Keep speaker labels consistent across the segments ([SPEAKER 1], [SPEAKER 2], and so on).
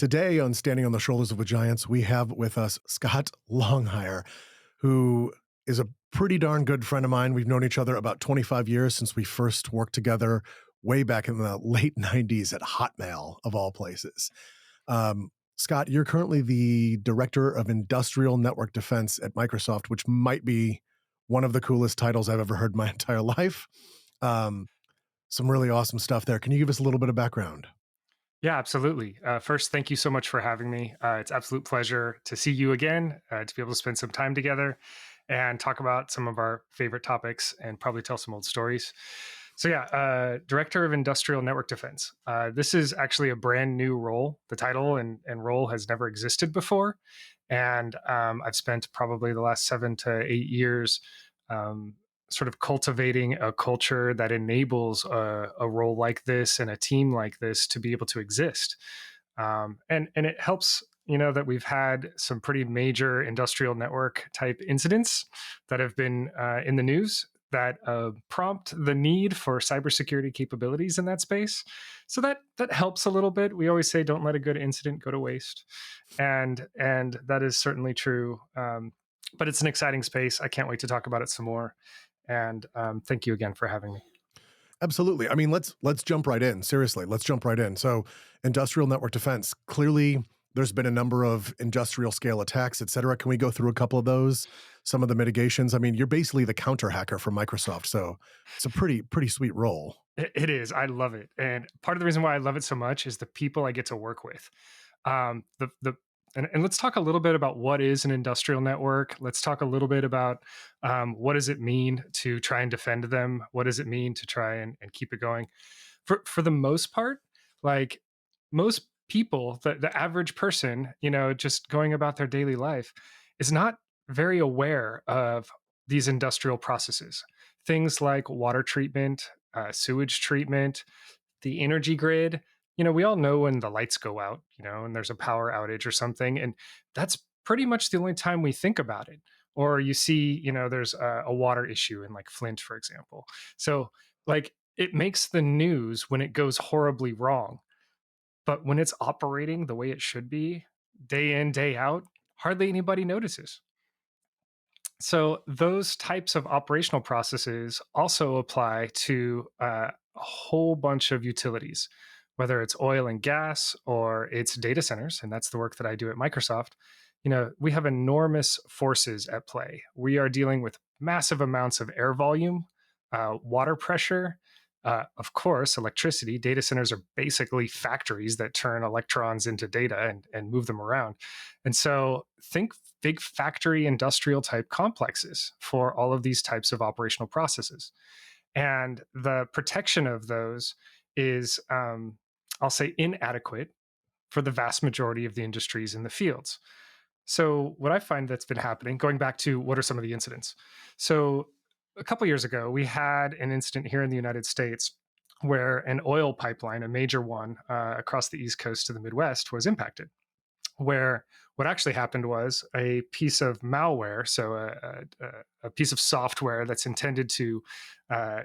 [SPEAKER 1] Today on Standing on the Shoulders of the Giants, we have with us Scott Longheyer, who is a pretty darn good friend of mine. We've known each other about 25 years since we first worked together way back in the late 90s at Hotmail, of all places. Scott, you're currently the Director of Industrial Network Defense at Microsoft, which might be one of the coolest titles I've ever heard in my entire life. Some really awesome stuff there. Can you give us a little bit of background?
[SPEAKER 2] Yeah, absolutely. First, thank you so much for having me. It's an absolute pleasure to see you again, to be able to spend some time together and talk about some of our favorite topics and probably tell some old stories. So, yeah, Director of Industrial Network Defense. This is actually a brand new role. The title and role has never existed before. And I've spent probably the last 7 to 8 years um, sort of cultivating a culture that enables a role like this and a team like this to be able to exist. And it helps, that we've had some pretty major industrial network type incidents that have been in the news that prompt the need for cybersecurity capabilities in that space. So that helps a little bit. We always say, don't let a good incident go to waste, and that is certainly true. But it's an exciting space. I can't wait to talk about it some more. And thank you again for having me.
[SPEAKER 1] Absolutely. I mean, let's jump right in. Seriously, let's jump right in. So, industrial network defense. Clearly, there's been a number of industrial scale attacks, et cetera. Can we go through a couple of those? Some of the mitigations. I mean, you're basically the counter hacker for Microsoft, so it's a pretty sweet role.
[SPEAKER 2] It is. I love it. And part of the reason why I love it so much is the people I get to work with. The and let's talk a little bit about what is an industrial network. Let's talk a little bit about what does it mean to try and defend them. What does it mean to try and keep it going? For the most part, like most people, the average person, just going about their daily life, is not very aware of these industrial processes. Things like water treatment, sewage treatment, the energy grid. We all know when the lights go out, and there's a power outage or something. And that's pretty much the only time we think about it. Or you see, there's a water issue in like Flint, for example. So, like, it makes the news when it goes horribly wrong. But when it's operating the way it should be, day in, day out, hardly anybody notices. So those types of operational processes also apply to a whole bunch of utilities, whether it's oil and gas or it's data centers, and that's the work that I do at Microsoft. We have enormous forces at play. We are dealing with massive amounts of air volume, water pressure, of course, electricity. Data centers are basically factories that turn electrons into data and move them around. And so think big factory industrial type complexes for all of these types of operational processes. And the protection of those is, I'll say, inadequate for the vast majority of the industries in the fields. So, what I find that's been happening, going back to what are some of the incidents? So, a couple years ago, we had an incident here in the United States where an oil pipeline, a major one across the East Coast to the Midwest, was impacted. Where what actually happened was a piece of malware, so a piece of software that's intended to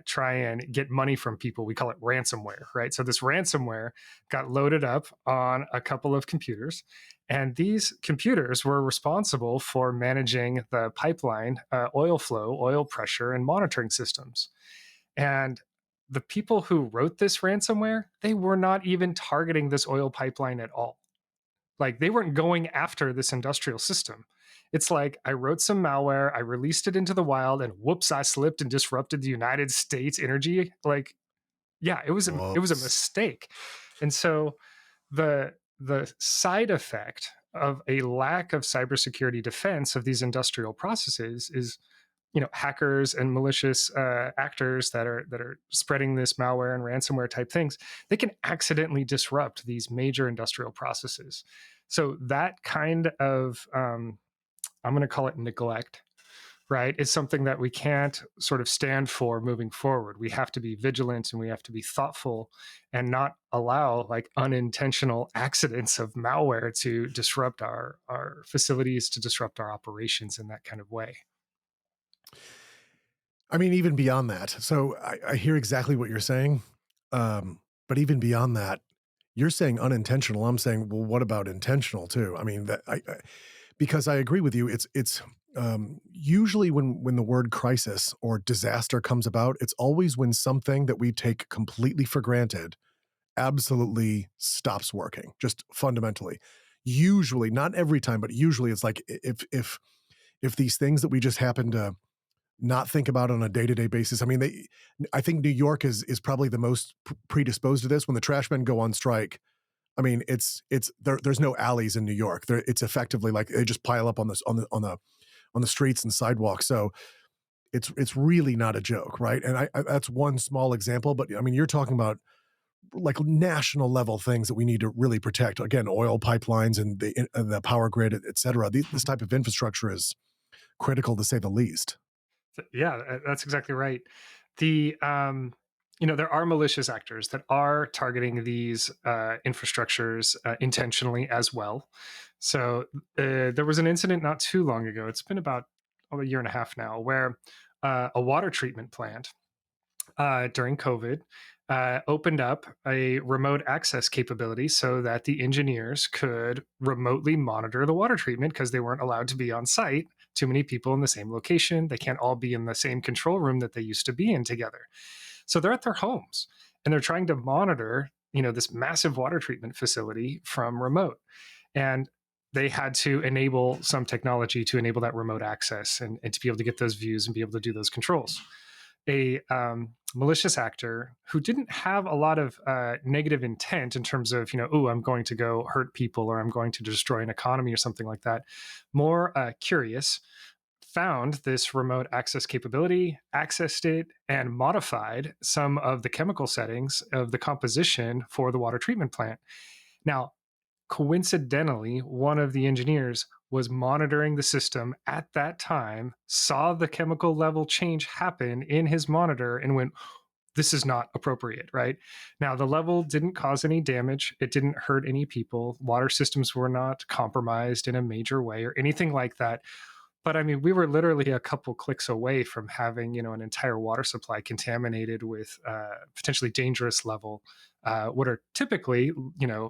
[SPEAKER 2] try and get money from people. We call it ransomware, right? So this ransomware got loaded up on a couple of computers, and these computers were responsible for managing the pipeline, oil flow, oil pressure, and monitoring systems. And the people who wrote this ransomware, they were not even targeting this oil pipeline at all. Like, they weren't going after this industrial system. It's like I wrote some malware, I released it into the wild, and whoops, I slipped and disrupted the United States energy. Like, yeah, it was a
[SPEAKER 1] Whoops.
[SPEAKER 2] mistake. And so the side effect of a lack of cybersecurity defense of these industrial processes is, hackers and malicious actors that are spreading this malware and ransomware type things. They can accidentally disrupt these major industrial processes. So that kind of I'm going to call it neglect, right? Is something that we can't sort of stand for moving forward. We have to be vigilant and we have to be thoughtful and not allow like unintentional accidents of malware to disrupt our facilities, to disrupt our operations in that kind of way.
[SPEAKER 1] I mean, even beyond that. So I hear exactly what you're saying. But even beyond that, You're saying unintentional. I'm saying, well, what about intentional too? I mean, because I agree with you. It's usually when the word crisis or disaster comes about, it's always when something that we take completely for granted absolutely stops working, just fundamentally. Usually, not every time, but usually, it's like if these things that we just happen to not think about on a day-to-day basis. I mean, I think New York is probably the most predisposed to this. When the trash men go on strike, I mean, there's no alleys in New York. It's effectively like they just pile up on the streets and sidewalks. So it's really not a joke, right? And that's one small example, but I mean, you're talking about like national level things that we need to really protect. Again, oil pipelines and the power grid, et cetera. This type of infrastructure is critical to say the least.
[SPEAKER 2] Yeah, that's exactly right. The there are malicious actors that are targeting these infrastructures intentionally as well. So there was an incident not too long ago. It's been about a year and a half now, where a water treatment plant during COVID opened up a remote access capability so that the engineers could remotely monitor the water treatment because they weren't allowed to be on site. Too many people in the same location. They can't all be in the same control room that they used to be in together. So they're at their homes and they're trying to monitor, this massive water treatment facility from remote. And they had to enable some technology to enable that remote access and to be able to get those views and be able to do those controls. A malicious actor who didn't have a lot of negative intent in terms of, oh, I'm going to go hurt people or I'm going to destroy an economy or something like that, more curious, found this remote access capability, accessed it, and modified some of the chemical settings of the composition for the water treatment plant. Now, coincidentally, one of the engineers was monitoring the system at that time, saw the chemical level change happen in his monitor, and went, this is not appropriate, right? Now, the level didn't cause any damage. It didn't hurt any people. Water systems were not compromised in a major way or anything like that. But I mean, we were literally a couple clicks away from having, an entire water supply contaminated with potentially dangerous level, what are typically,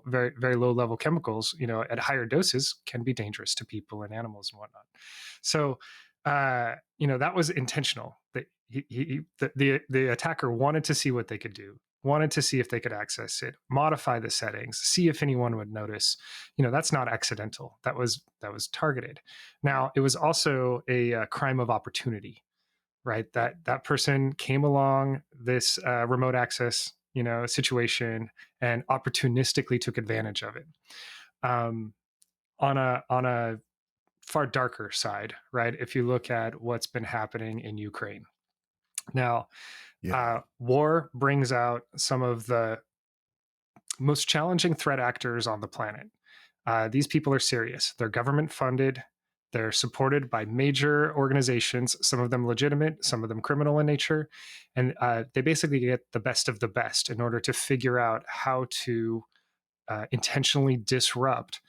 [SPEAKER 2] very, very low level chemicals, at higher doses can be dangerous to people and animals and whatnot. So, that was intentional. That the attacker wanted to see what they could do, wanted to see if they could access it, modify the settings, see if anyone would notice. That's not accidental. That was targeted. Now, it was also a crime of opportunity, right? That person came along this remote access, situation and opportunistically took advantage of it. Um, on a far darker side, right? If you look at what's been happening in Ukraine now,
[SPEAKER 1] Yeah.
[SPEAKER 2] war brings out some of the most challenging threat actors on the planet. These people are serious. They're government funded. They're supported by major organizations, some of them legitimate, some of them criminal in nature. And they basically get the best of the best in order to figure out how to intentionally disrupt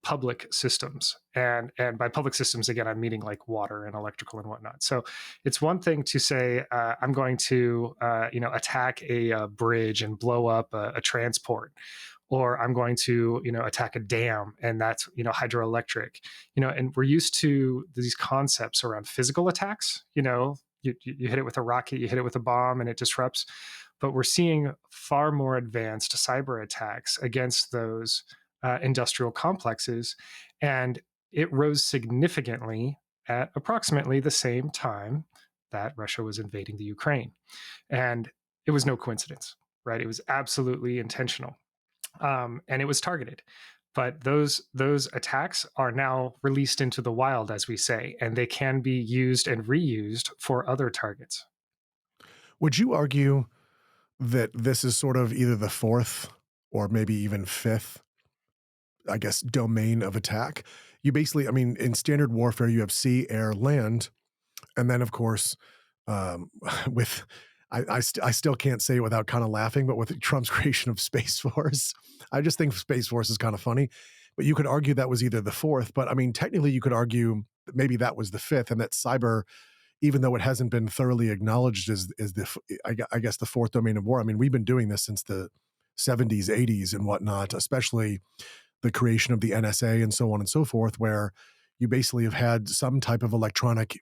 [SPEAKER 2] public systems. And by public systems, again, I'm meaning like water and electrical and whatnot. So it's one thing to say, I'm going to attack a bridge and blow up a transport, or I'm going to attack a dam, and that's hydroelectric. And we're used to these concepts around physical attacks. You hit it with a rocket, you hit it with a bomb, and it disrupts. But we're seeing far more advanced cyber attacks against those industrial complexes. And it rose significantly at approximately the same time that Russia was invading the Ukraine. And it was no coincidence, right? It was absolutely intentional. And it was targeted. But those attacks are now released into the wild, as we say, and they can be used and reused for other targets.
[SPEAKER 1] Would you argue that this is sort of either the fourth or maybe even fifth, I guess, domain of attack? You basically, I mean, in standard warfare, you have sea, air, land, and then of course, um, with I still can't say it without kind of laughing, but with Trump's creation of Space Force, I just think Space Force is kind of funny. But you could argue that was either the fourth, but I mean, technically, you could argue that maybe that was the fifth, and that cyber, even though it hasn't been thoroughly acknowledged as I guess the fourth domain of war. I mean, we've been doing this 70s, 80s, and whatnot, especially the creation of the NSA and so on and so forth, where you basically have had some type of electronic,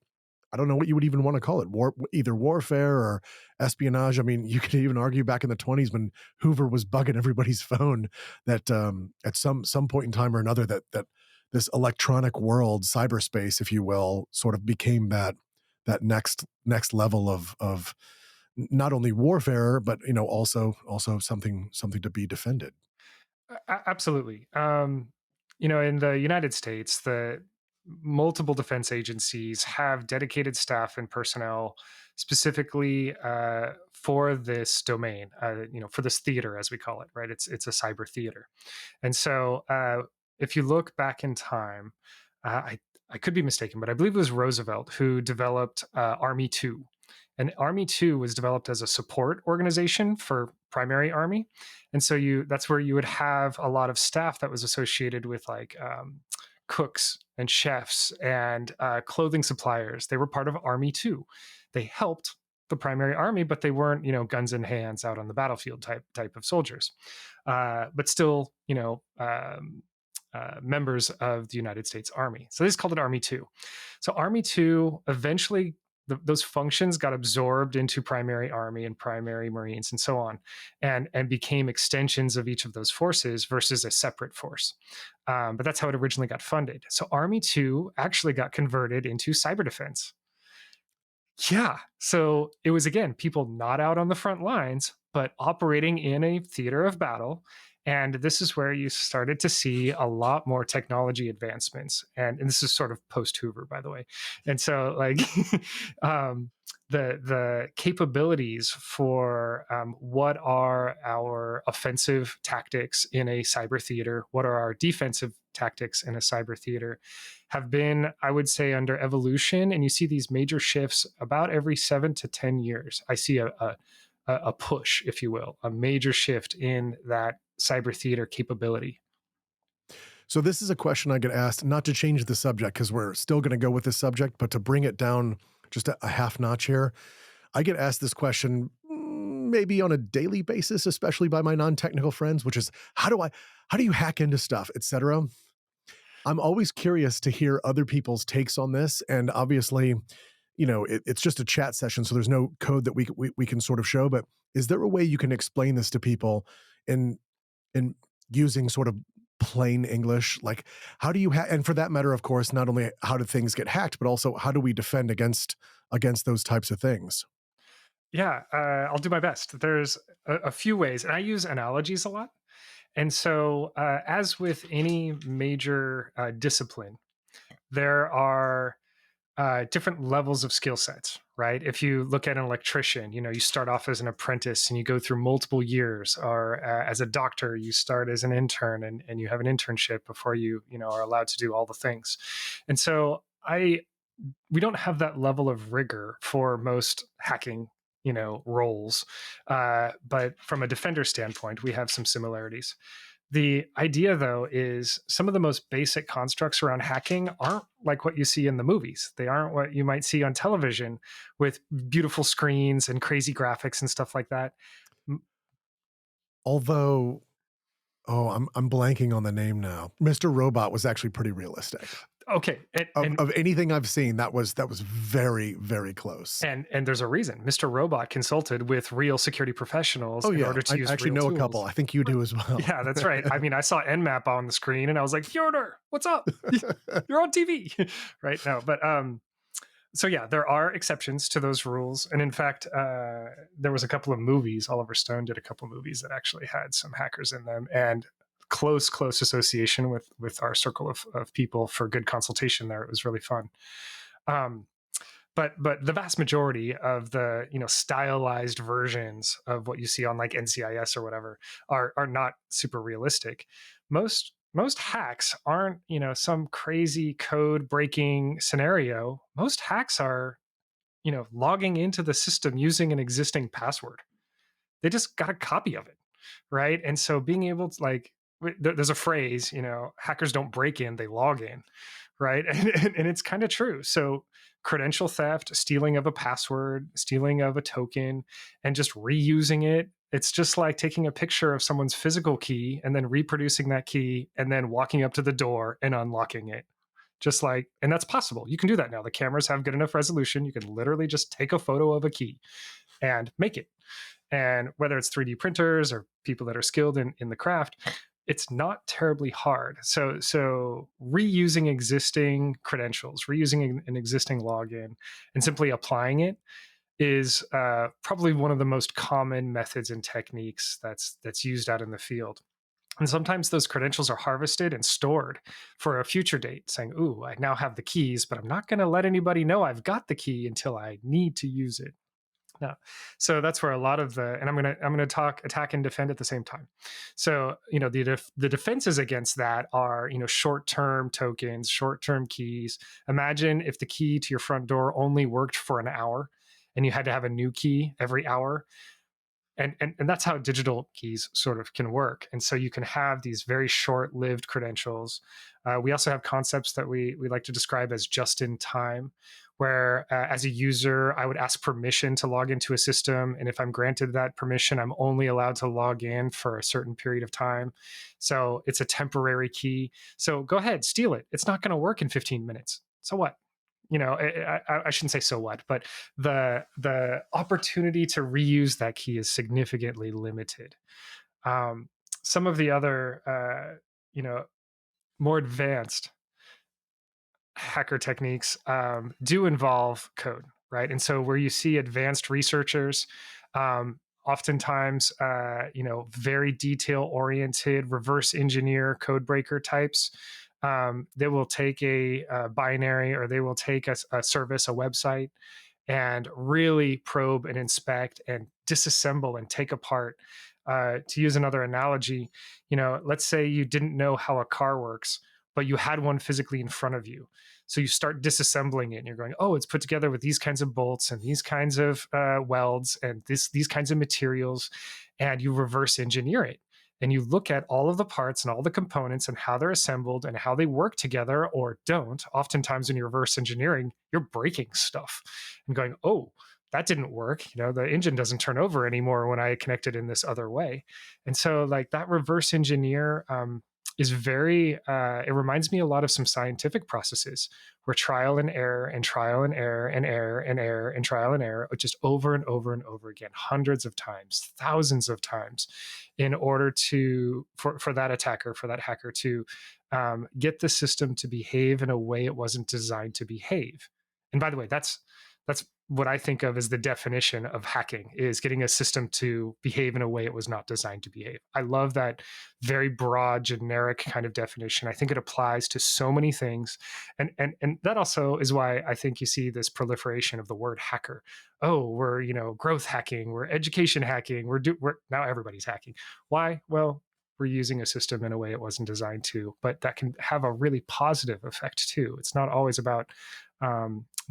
[SPEAKER 1] I don't know what you would even want to call it, either warfare or espionage. I mean, you could even argue back in the 20s when Hoover was bugging everybody's phone that at some point in time or another that this electronic world, cyberspace, if you will, sort of became that next level of not only warfare, but also something to be defended.
[SPEAKER 2] Absolutely. In the United States, the multiple defense agencies have dedicated staff and personnel specifically for this domain. For this theater, as we call it, right? It's a cyber theater, and so if you look back in time, I could be mistaken, but I believe it was Roosevelt who developed Army Two. And Army 2 was developed as a support organization for primary army. And so that's where you would have a lot of staff that was associated with like cooks and chefs and clothing suppliers. They were part of Army 2. They helped the primary army, but they weren't, guns in hands out on the battlefield type of soldiers. But still, members of the United States Army. So they just called it Army 2. So Army 2 eventually those functions got absorbed into primary army and primary marines and so on, and became extensions of each of those forces versus a separate force. But that's how it originally got funded. So Army 2 actually got converted into cyber defense. Yeah. So it was, again, people not out on the front lines, but operating in a theater of battle. And this is where you started to see a lot more technology advancements. And this is sort of post Hoover, by the way. And so, like, um, the capabilities for what are our offensive tactics in a cyber theater, what are our defensive tactics in a cyber theater, have been, I would say, under evolution. And you see these major shifts about every 7 to 10 years. I see a push, if you will, a major shift in that cyber theater capability.
[SPEAKER 1] So this is a question I get asked, not to change the subject because we're still going to go with this subject, but to bring it down just a half notch here. I get asked this question maybe on a daily basis, especially by my non-technical friends, which is how do you hack into stuff, etc. I'm always curious to hear other people's takes on this, and obviously, it's just a chat session, so there's no code that we can sort of show. But is there a way you can explain this to people in in using sort of plain English? Like, how do you and for that matter, of course, not only how do things get hacked, but also how do we defend against those types of things?
[SPEAKER 2] Yeah, I'll do my best. There's a few ways, and I use analogies a lot. And so, as with any major discipline, there are different levels of skill sets, right? If you look at an electrician, you start off as an apprentice and you go through multiple years, or as a doctor, you start as an intern and you have an internship before you are allowed to do all the things. And so, we don't have that level of rigor for most hacking roles, but from a defender standpoint we have some similarities. The idea, though, is some of the most basic constructs around hacking aren't like what you see in the movies. They aren't what you might see on television with beautiful screens and crazy graphics and stuff like that.
[SPEAKER 1] Although, oh, I'm blanking on the name now. Mr. Robot was actually pretty realistic.
[SPEAKER 2] Okay,
[SPEAKER 1] Of anything I've seen, that was very, very close.
[SPEAKER 2] and there's a reason. Mr. Robot consulted with real security professionals
[SPEAKER 1] Oh,
[SPEAKER 2] in
[SPEAKER 1] yeah.
[SPEAKER 2] order to
[SPEAKER 1] I
[SPEAKER 2] use
[SPEAKER 1] actually
[SPEAKER 2] real
[SPEAKER 1] know a couple.
[SPEAKER 2] tools.
[SPEAKER 1] I think you do as well.
[SPEAKER 2] Yeah, that's right. I mean, I saw Nmap on the screen and I was like, Fjorder, what's up? You're on TV. Right? No, but so yeah, there are exceptions to those rules. And in fact, there was a couple of movies. Oliver Stone did a couple of movies that actually had some hackers in them, and close association with our circle of people for good consultation there. It was really fun. Um, but the vast majority of the stylized versions of what you see on like NCIS or whatever are not super realistic. Most hacks aren't some crazy code breaking scenario. Most hacks are logging into the system using an existing password. They just got a copy of it, right? And so being able to like there's a phrase, hackers don't break in, they log in, right? And it's kind of true. So credential theft, stealing of a password, stealing of a token, and just reusing it It's just like taking a picture of someone's physical key and then reproducing that key and then walking up to the door and unlocking it. Just like, and that's possible. You can do that now. The cameras have good enough resolution. You can literally just take a photo of a key and make it. And whether it's 3D printers or people that are skilled in the craft, it's not terribly hard. So reusing existing credentials, reusing an existing login, and simply applying it is probably one of the most common methods and techniques that's used out in the field. And sometimes those credentials are harvested and stored for a future date, saying, "Ooh, I now have the keys, but I'm not going to let anybody know I've got the key until I need to use it." No. So that's where a lot of the, and I'm gonna talk attack and defend at the same time. So the defenses against that are short term tokens, short term keys. Imagine if the key to your front door only worked for an hour, and you had to have a new key every hour. And that's how digital keys sort of can work. And so you can have these very short-lived credentials. We also have concepts that we like to describe as just in time, where as a user, I would ask permission to log into a system. And if I'm granted that permission, I'm only allowed to log in for a certain period of time. So it's a temporary key. So go ahead, steal it. It's not going to work in 15 minutes. So what? I shouldn't say so what, but the opportunity to reuse that key is significantly limited. Um, some of the other, more advanced hacker techniques do involve code, right? And so where you see advanced researchers, oftentimes, very detail oriented, reverse engineer code breaker types. They will take a binary, or they will take a service, a website, and really probe and inspect and disassemble and take apart. To use another analogy, let's say you didn't know how a car works, but you had one physically in front of you. So you start disassembling it, and you're going, "Oh, it's put together with these kinds of bolts and these kinds of welds and these kinds of materials," and you reverse engineer it. And you look at all of the parts and all the components and how they're assembled and how they work together or don't. Oftentimes, when you're reverse engineering, you're breaking stuff and going, "Oh, that didn't work. The engine doesn't turn over anymore when I connect it in this other way." And so, like, that reverse engineer is very, it reminds me a lot of some scientific processes where trial and error and trial and error and error and error and trial and error, just over and over and over again, hundreds of times, thousands of times, in order for that attacker, for that hacker to get the system to behave in a way it wasn't designed to behave. And by the way, that's what I think of as the definition of hacking, is getting a system to behave in a way it was not designed to behave. I love that very broad, generic kind of definition. I think it applies to so many things. And that also is why I think you see this proliferation of the word hacker. Oh, we're, growth hacking, we're education hacking, we're now everybody's hacking. Why? Well, we're using a system in a way it wasn't designed to, but that can have a really positive effect too. It's not always about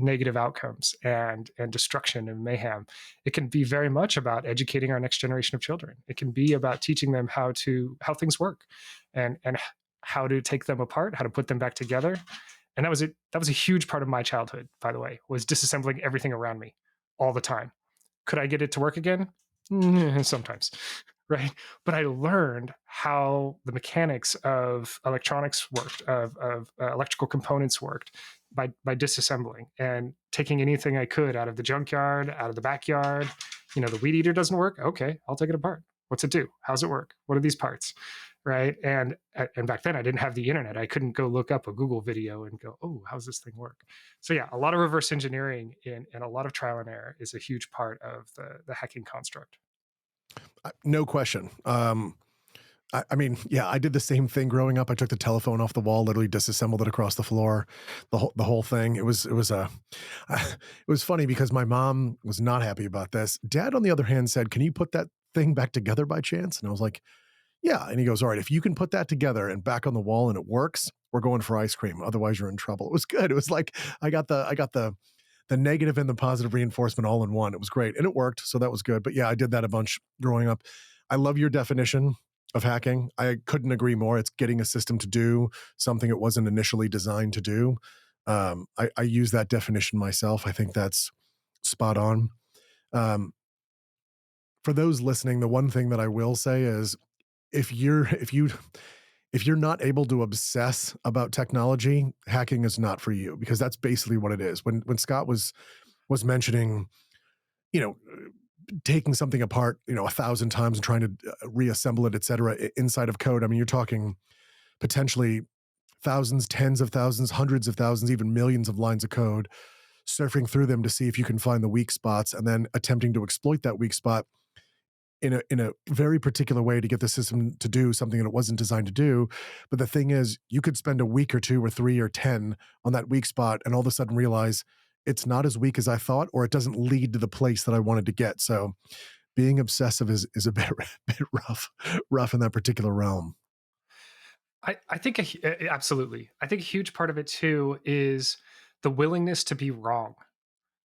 [SPEAKER 2] negative outcomes and destruction and mayhem. It can be very much about educating our next generation of children. It can be about teaching them how things work, and how to take them apart, how to put them back together. And that was a huge part of my childhood, by the way, was disassembling everything around me all the time. Could I get it to work again? Sometimes, right? But I learned how the mechanics of electronics worked, of electrical components worked, by disassembling and taking anything I could out of the junkyard, out of the backyard. The weed eater doesn't work. Okay, I'll take it apart. What's it do? How's it work? What are these parts? Right? And back then I didn't have the internet. I couldn't go look up a Google video and go, "Oh, how's this thing work?" So yeah, a lot of reverse engineering and a lot of trial and error is a huge part of the hacking construct.
[SPEAKER 1] No question. I mean, yeah, I did the same thing growing up. I took the telephone off the wall, literally disassembled it across the floor, the whole thing. It was funny because my mom was not happy about this. Dad, on the other hand, said, "Can you put that thing back together by chance?" And I was like, "Yeah." And he goes, "All right, if you can put that together and back on the wall and it works, we're going for ice cream. Otherwise, you're in trouble." It was good. It was like I got the negative and the positive reinforcement all in one. It was great. And it worked. So that was good. But yeah, I did that a bunch growing up. I love your definition of hacking. I couldn't agree more. It's getting a system to do something it wasn't initially designed to do. I use that definition myself. I think that's spot on. Um, for those listening, the one thing that I will say is if you're if you if you're not able to obsess about technology, hacking is not for you because that's basically what it is. When Scott was mentioning, you know, taking something apart, 1,000 times and trying to reassemble it, et cetera, inside of code. I mean, you're talking potentially thousands, tens of thousands, hundreds of thousands, even millions of lines of code, surfing through them to see if you can find the weak spots and then attempting to exploit that weak spot in a very particular way to get the system to do something that it wasn't designed to do. But the thing is, you could spend a week or two or three or 10 on that weak spot and all of a sudden realize it's not as weak as I thought, or it doesn't lead to the place that I wanted to get. So being obsessive is a bit, bit rough in that particular realm.
[SPEAKER 2] I think absolutely. I think a huge part of it too is the willingness to be wrong.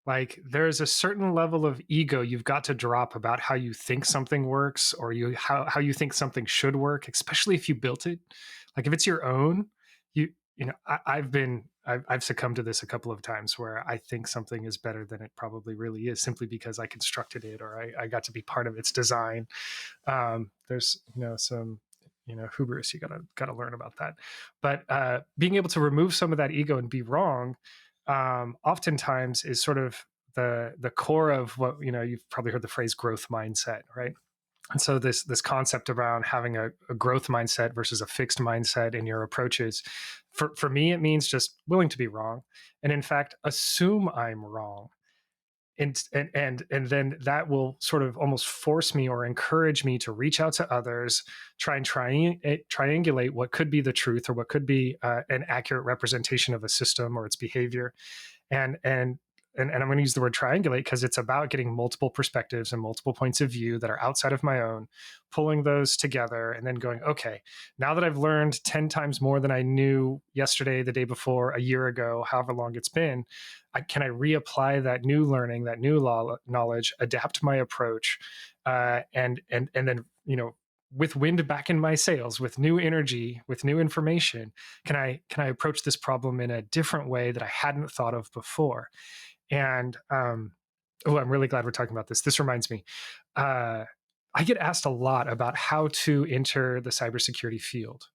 [SPEAKER 2] Like there's a certain level of ego you've got to drop about how you think something works or how you think something should work, especially if you built it. Like if it's your own, I've succumbed to this a couple of times where I think something is better than it probably really is simply because I constructed it or I got to be part of its design. There's some hubris. You gotta learn about that. But being able to remove some of that ego and be wrong, oftentimes is sort of the core of what you've probably heard the phrase growth mindset, right? And so this concept around having a growth mindset versus a fixed mindset in your approaches, for me it means just willing to be wrong, and in fact assume I'm wrong, and then that will sort of almost force me or encourage me to reach out to others, try and triangulate what could be the truth or what could be an accurate representation of a system or its behavior, and I'm going to use the word triangulate because it's about getting multiple perspectives and multiple points of view that are outside of my own, pulling those together and then going, okay, now that I've learned 10 times more than I knew yesterday, the day before, a year ago, however long it's been, can I reapply that new learning, that new knowledge, adapt my approach, and then with wind back in my sails, with new energy, with new information, can I approach this problem in a different way that I hadn't thought of before? And I'm really glad we're talking about this. This reminds me, uh, I get asked a lot about how to enter the cybersecurity field.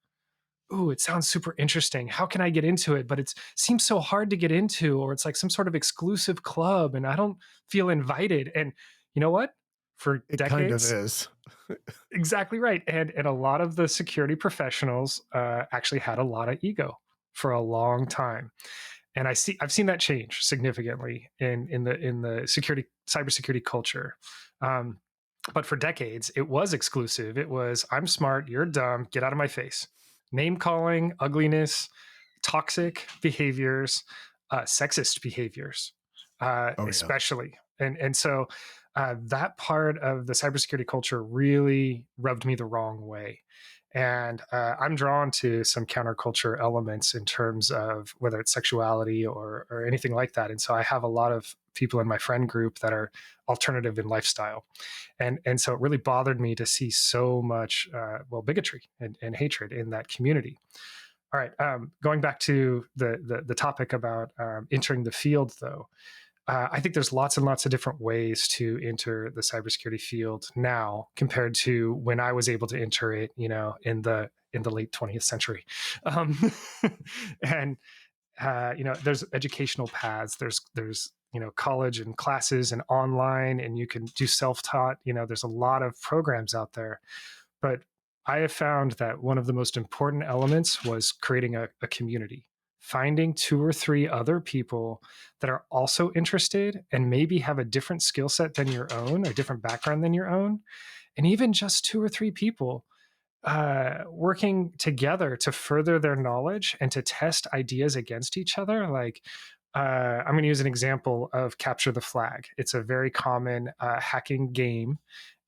[SPEAKER 2] Ooh, it sounds super interesting. How can I get into it? But it seems so hard to get into, or it's like some sort of exclusive club, and I don't feel invited. And you know what? For
[SPEAKER 1] It kind of
[SPEAKER 2] decades,
[SPEAKER 1] is.
[SPEAKER 2] exactly right. And a lot of the security professionals actually had a lot of ego for a long time, and I've seen that change significantly in the cybersecurity culture. Um, but for decades, it was exclusive. It was I'm smart, you're dumb, get out of my face. Name calling, ugliness, toxic behaviors, sexist behaviors,
[SPEAKER 1] Oh yeah.
[SPEAKER 2] especially. And so that part of the cybersecurity culture really rubbed me the wrong way. And I'm drawn to some counterculture elements in terms of whether it's sexuality or anything like that. And so I have a lot of people in my friend group that are alternative in lifestyle, and so it really bothered me to see so much bigotry and hatred in that community. All right, going back to the topic about entering the field, though, I think there's lots and lots of different ways to enter the cybersecurity field now compared to when I was able to enter it, in the late 20th century. Um, and there's educational paths. There's college and classes and online, and you can do self-taught. There's a lot of programs out there, but I have found that one of the most important elements was creating a community, finding two or three other people that are also interested and maybe have a different skill set than your own, a different background than your own, and even just two or three people working together to further their knowledge and to test ideas against each other. Like, I'm going to use an example of Capture the Flag. It's a very common hacking game,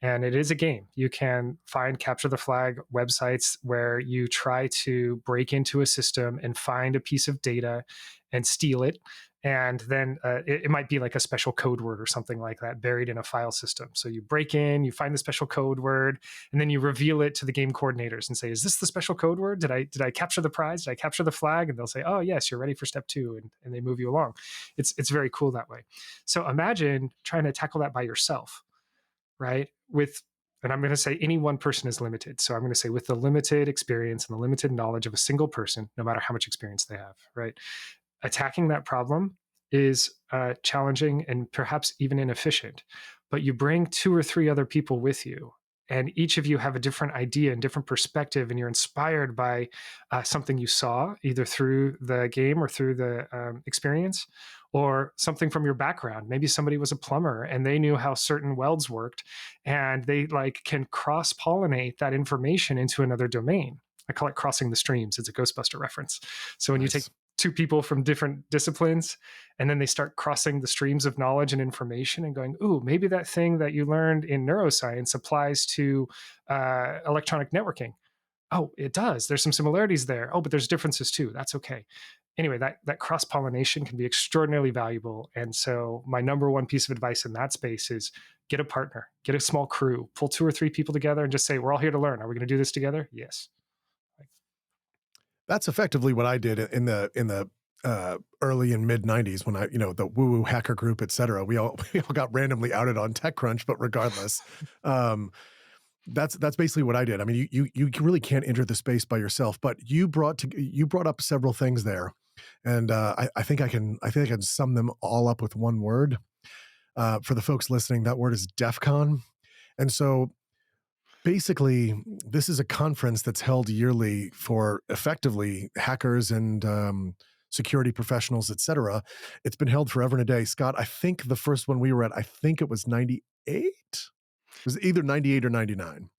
[SPEAKER 2] and it is a game. You can find Capture the Flag websites where you try to break into a system and find a piece of data and steal it. And then it might be like a special code word or something like that buried in a file system. So you break in, you find the special code word, and then you reveal it to the game coordinators and say, "Is this the special code word? Did I capture the prize? Did I capture the flag?" And they'll say, "Oh yes, you're ready for step 2," and they move you along. It's very cool that way. So imagine trying to tackle that by yourself. right? And I'm going to say any one person is limited. So I'm going to say with the limited experience and the limited knowledge of a single person, no matter how much experience they have, right? Attacking that problem is challenging and perhaps even inefficient. But you bring two or three other people with you, and each of you have a different idea and different perspective, and you're inspired by something you saw either through the game or through the experience, or something from your background. Maybe somebody was a plumber and they knew how certain welds worked, and they like can cross pollinate that information into another domain. I call it crossing the streams. It's a Ghostbuster reference. So when you take
[SPEAKER 1] Nice.
[SPEAKER 2] two people from different disciplines and then they start crossing the streams of knowledge and information and going, ooh, maybe that thing that you learned in neuroscience applies to electronic networking. Oh, it does. There's some similarities there. Oh, but there's differences too. That's okay. Anyway, that cross pollination can be extraordinarily valuable. And so my number one piece of advice in that space is get a partner, get a small crew, pull two or three people together and just say, we're all here to learn. Are we going to do this together? Yes.
[SPEAKER 1] That's effectively what I did in the early and mid '90s when the woo woo hacker group, et cetera. We all got randomly outed on TechCrunch, but regardless, um, that's basically what I did. I mean, you really can't enter the space by yourself, but you brought up several things there, and I think I can sum them all up with one word. For the folks listening, that word is DEF CON. And so basically, this is a conference that's held yearly for effectively hackers and security professionals, et cetera. It's been held forever and a day. Scott, I think the first one we were at, I think it was 98. It was either 98 or 99.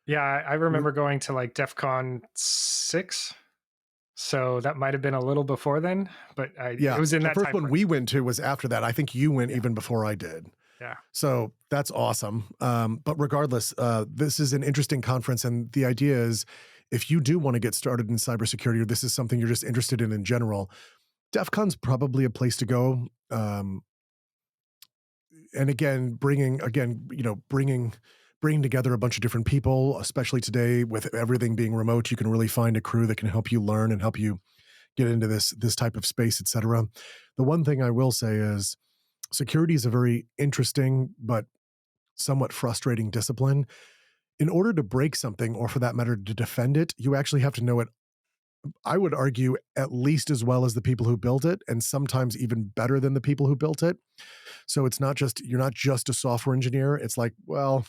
[SPEAKER 2] Yeah, I remember going to like DEF CON 6. So that might have been a little before then, but it
[SPEAKER 1] Yeah.
[SPEAKER 2] was in
[SPEAKER 1] The
[SPEAKER 2] that
[SPEAKER 1] first
[SPEAKER 2] time
[SPEAKER 1] one
[SPEAKER 2] frame.
[SPEAKER 1] we went to was after that. I think you went
[SPEAKER 2] Yeah,
[SPEAKER 1] even before I did.
[SPEAKER 2] yeah.
[SPEAKER 1] So that's awesome. But regardless, this is an interesting conference. And the idea is if you do want to get started in cybersecurity, or this is something you're just interested in general, DEF CON's probably a place to go. And again, bringing together a bunch of different people, especially today with everything being remote, you can really find a crew that can help you learn and help you get into this type of space, et cetera. The one thing I will say is security is a very interesting but somewhat frustrating discipline. In order to break something, or for that matter, to defend it, you actually have to know it, I would argue, at least as well as the people who built it, and sometimes even better than the people who built it. So you're not just a software engineer. It's like, well,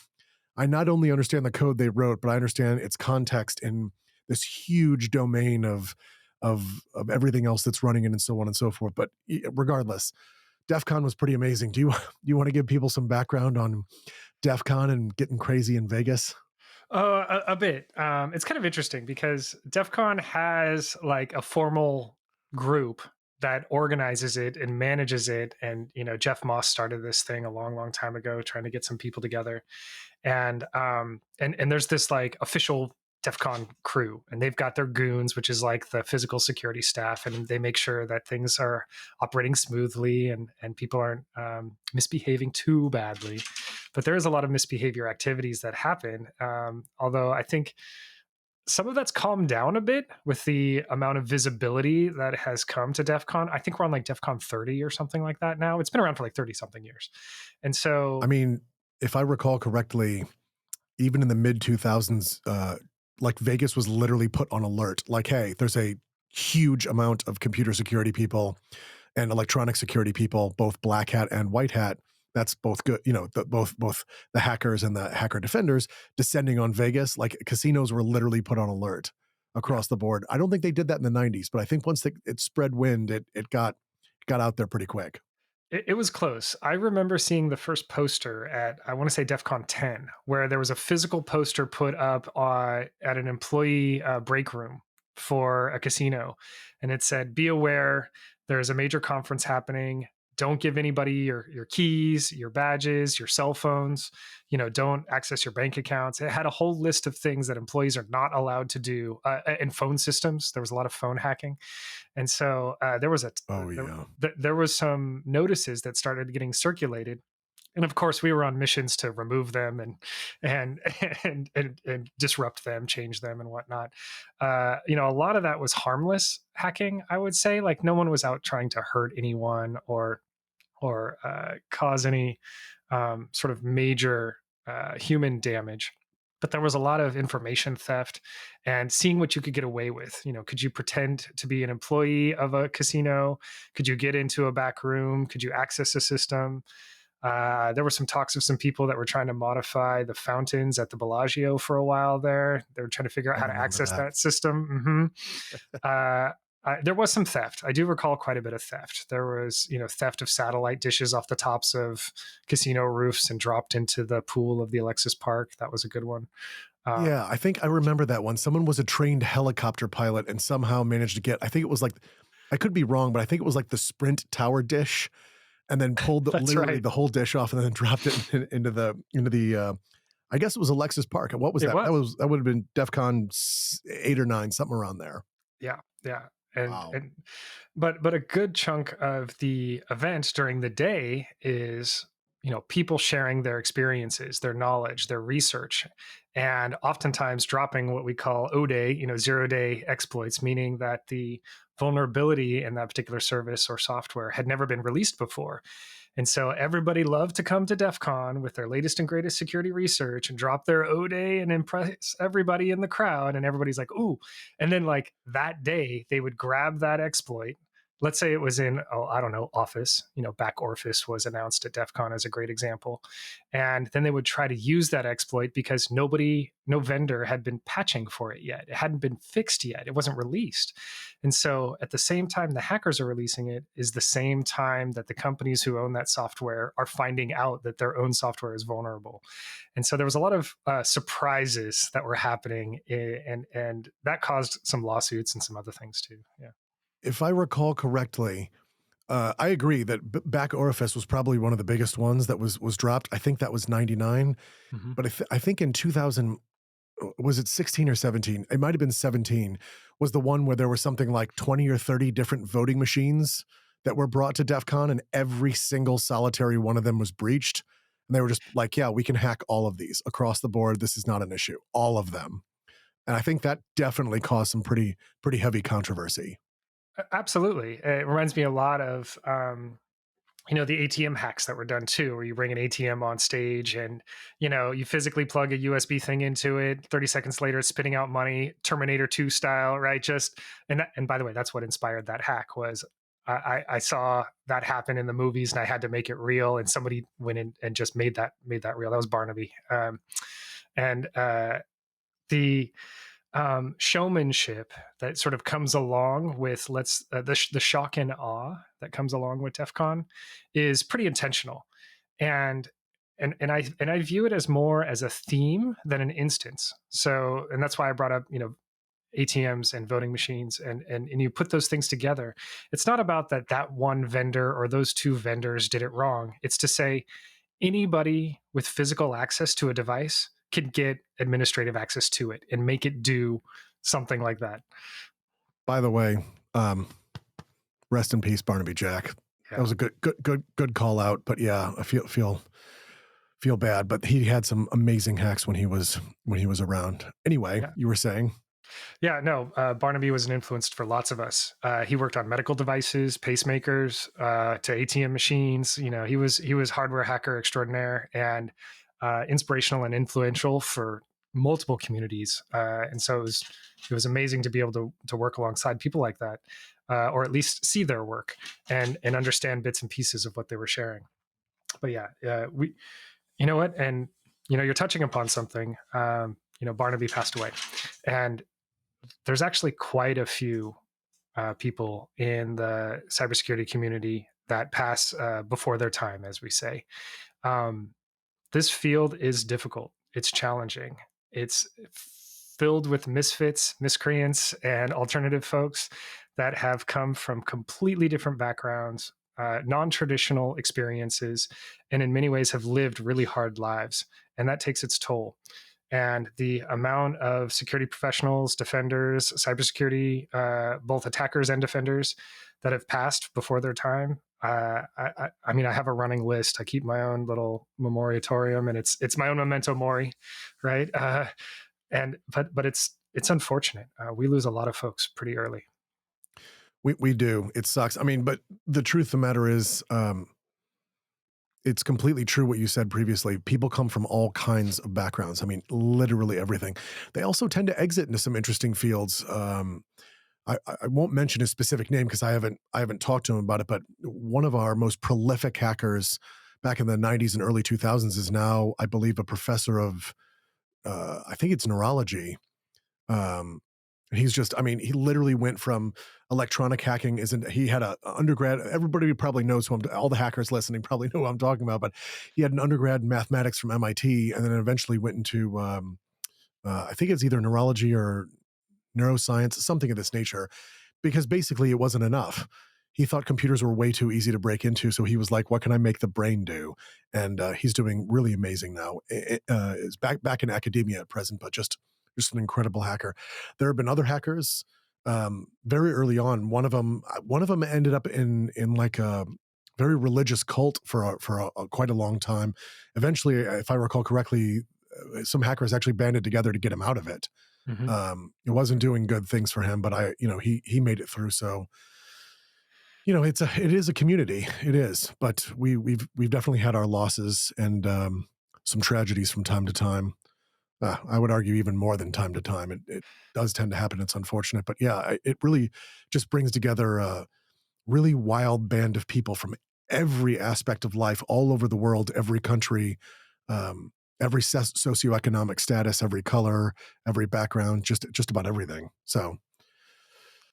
[SPEAKER 1] I not only understand the code they wrote, but I understand its context in this huge domain of everything else that's running in and so on and so forth. But regardless, DEF CON was pretty amazing. Do you want to give people some background on DEF CON and getting crazy in Vegas?
[SPEAKER 2] A bit. It's kind of interesting because DEF CON has like a formal group that organizes it and manages it. And, Jeff Moss started this thing a long, long time ago, trying to get some people together. And there's this like official DEF CON crew, and they've got their goons, which is like the physical security staff, and they make sure that things are operating smoothly and people aren't misbehaving too badly. But there is a lot of misbehavior activities that happen. Although I think some of that's calmed down a bit with the amount of visibility that has come to DEF CON. I think we're on like DEF CON 30 or something like that now. It's been around for like 30 something years. And
[SPEAKER 1] I
[SPEAKER 2] so
[SPEAKER 1] mean, if I recall correctly, even in the mid 2000s, like Vegas was literally put on alert. Like, hey, there's a huge amount of computer security people and electronic security people, both black hat and white hat. That's both good, both the hackers and the hacker defenders descending on Vegas. Like casinos were literally put on alert
[SPEAKER 2] yeah,
[SPEAKER 1] across the board. I don't think they did that in the '90s, but I think once it spread wind, it got out there pretty quick.
[SPEAKER 2] it was close. I remember seeing the first poster at, I want to say DEF CON 10, where there was a physical poster put up at an employee break room for a casino. And it said, be aware, there's a major conference happening. Don't give anybody your keys, your badges, your cell phones. Don't access your bank accounts. It had a whole list of things that employees are not allowed to do in phone systems. There was a lot of phone hacking. And so
[SPEAKER 1] Oh yeah.
[SPEAKER 2] there was some notices that started getting circulated, and of course we were on missions to remove them and and disrupt them, change them, and whatnot. A lot of that was harmless hacking, I would say. Like no one was out trying to hurt anyone or cause any sort of major human damage. But there was a lot of information theft and seeing what you could get away with. Could you pretend to be an employee of a casino? Could you get into a back room? Could you access a system? There were some talks of some people that were trying to modify the fountains at the Bellagio for a while there. They were trying to figure out
[SPEAKER 1] I
[SPEAKER 2] how to
[SPEAKER 1] remember
[SPEAKER 2] access
[SPEAKER 1] that.
[SPEAKER 2] that system. There was some theft. I do recall quite a bit of theft. There was, theft of satellite dishes off the tops of casino roofs and dropped into the pool of the Alexis Park. That was a good one.
[SPEAKER 1] Yeah, I think I remember that one. Someone was a trained helicopter pilot and somehow managed to get, I think it was like, I could be wrong, but I think it was like the Sprint tower dish, and then pulled
[SPEAKER 2] That's
[SPEAKER 1] literally
[SPEAKER 2] right.
[SPEAKER 1] the whole dish off and then dropped it into the I guess it was Alexis Park. And what was
[SPEAKER 2] It
[SPEAKER 1] that?
[SPEAKER 2] was.
[SPEAKER 1] That would have been DEF CON 8 or 9, something around there.
[SPEAKER 2] Yeah, yeah. And
[SPEAKER 1] Wow.
[SPEAKER 2] and but a good chunk of the event during the day is, people sharing their experiences, their knowledge, their research, and oftentimes dropping what we call O-Day, 0-day exploits, meaning that the vulnerability in that particular service or software had never been released before. And so everybody loved to come to DEF CON with their latest and greatest security research and drop their O day and impress everybody in the crowd. And everybody's like, ooh. And then, like, that day, they would grab that exploit. Let's say it was in, oh, I don't know, Office, back Orifice was announced at DEF CON as a great example. And then they would try to use that exploit because no vendor had been patching for it yet. It hadn't been fixed yet. It wasn't released. And so at the same time the hackers are releasing it is the same time that the companies who own that software are finding out that their own software is vulnerable. And so there was a lot of surprises that were happening, and that caused some lawsuits and some other things too. Yeah.
[SPEAKER 1] If I recall correctly, I agree that back Orifice was probably one of the biggest ones that was dropped. I think that was 99,
[SPEAKER 2] Hmm.
[SPEAKER 1] but I think in 2000, was it 16 or 17? It might have been 17, was the one where there were something like 20 or 30 different voting machines that were brought to DEF CON, and every single solitary one of them was breached. And they were just like, yeah, we can hack all of these across the board. This is not an issue. All of them. And I think that definitely caused some pretty heavy controversy.
[SPEAKER 2] Absolutely. It reminds me a lot of the ATM hacks that were done too, where you bring an ATM on stage and, you physically plug a USB thing into it. 30 seconds later, it's spitting out money, Terminator 2 style, right? And by the way, that's what inspired that hack was I saw that happen in the movies and I had to make it real. And somebody went in and just made that real. That was Barnaby. And the showmanship that sort of comes along with the shock and awe that comes along with DEF CON is pretty intentional, and and I view it as more as a theme than an instance. So, and that's why I brought up ATMs and voting machines, and you put those things together. It's not about that one vendor or those two vendors did it wrong. It's to say anybody with physical access to a device can get administrative access to it and make it do something like that.
[SPEAKER 1] By the way, um, rest in peace, Barnaby Jack. That
[SPEAKER 2] Yeah.
[SPEAKER 1] was a good call out. But yeah, I feel bad. But he had some amazing hacks when he was around. Anyway,
[SPEAKER 2] Yeah.
[SPEAKER 1] you were saying
[SPEAKER 2] Yeah. No, Barnaby was an influence for lots of us. He worked on medical devices, pacemakers, to ATM machines. He was hardware hacker extraordinaire and inspirational and influential for multiple communities. And so it was amazing to be able to work alongside people like that, or at least see their work and understand bits and pieces of what they were sharing. But yeah, we, you know what, and you're touching upon something. Barnaby passed away, and there's actually quite a few people in the cybersecurity community that pass before their time, as we say. Um, this field is difficult. It's challenging. It's filled with misfits, miscreants, and alternative folks that have come from completely different backgrounds, non traditional experiences, and in many ways have lived really hard lives. And that takes its toll. And the amount of security professionals, defenders, cybersecurity, both attackers and defenders that have passed before their time. I mean, I have a running list. I keep my own little memoriatorium, and it's my own memento mori, right? But it's unfortunate. We lose a lot of folks pretty early.
[SPEAKER 1] we do. It sucks. I mean, but the truth of the matter is, it's completely true what you said previously. People come from all kinds of backgrounds. I mean, literally everything. They also tend to exit into some interesting fields. I won't mention his specific name because I haven't talked to him about it. But one of our most prolific hackers back in the '90s and early 2000s is now, I believe, a professor of I think it's neurology. Um, he's just, I mean, he literally went from electronic hacking. Isn't he had a undergrad? Everybody probably knows who all the hackers listening probably know who I'm talking about. But he had an undergrad in mathematics from MIT, and then eventually went into I think it's either neurology or neuroscience, something of this nature, because basically it wasn't enough. He thought computers were way too easy to break into, so he was like, "What can I make the brain do?" And he's doing really amazing now. Is back in academia at present, but just an incredible hacker. There have been other hackers very early on. One of them ended up in like a very religious cult for quite a long time. Eventually, if I recall correctly, some hackers actually banded together to get him out of it.
[SPEAKER 2] Mhm.
[SPEAKER 1] It wasn't doing good things for him, but he made it through. So it is a community. It is, but we've definitely had our losses and some tragedies from time to time. I would argue even more than time to time. It does tend to happen. It's unfortunate, but yeah, it really just brings together a really wild band of people from every aspect of life, all over the world, every country, every socioeconomic status, every color, every background, just about everything. So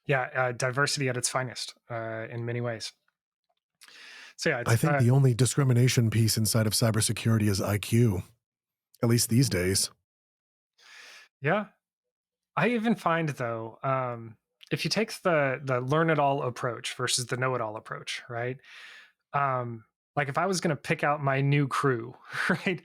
[SPEAKER 2] Yeah, diversity at its finest in many ways. So yeah,
[SPEAKER 1] I
[SPEAKER 2] it's
[SPEAKER 1] think the only discrimination piece inside of cybersecurity is IQ, at least these days.
[SPEAKER 2] yeah. I even find though, if you take the learn it all approach versus the know it all approach, right? um like if I was going to pick out my new crew, right,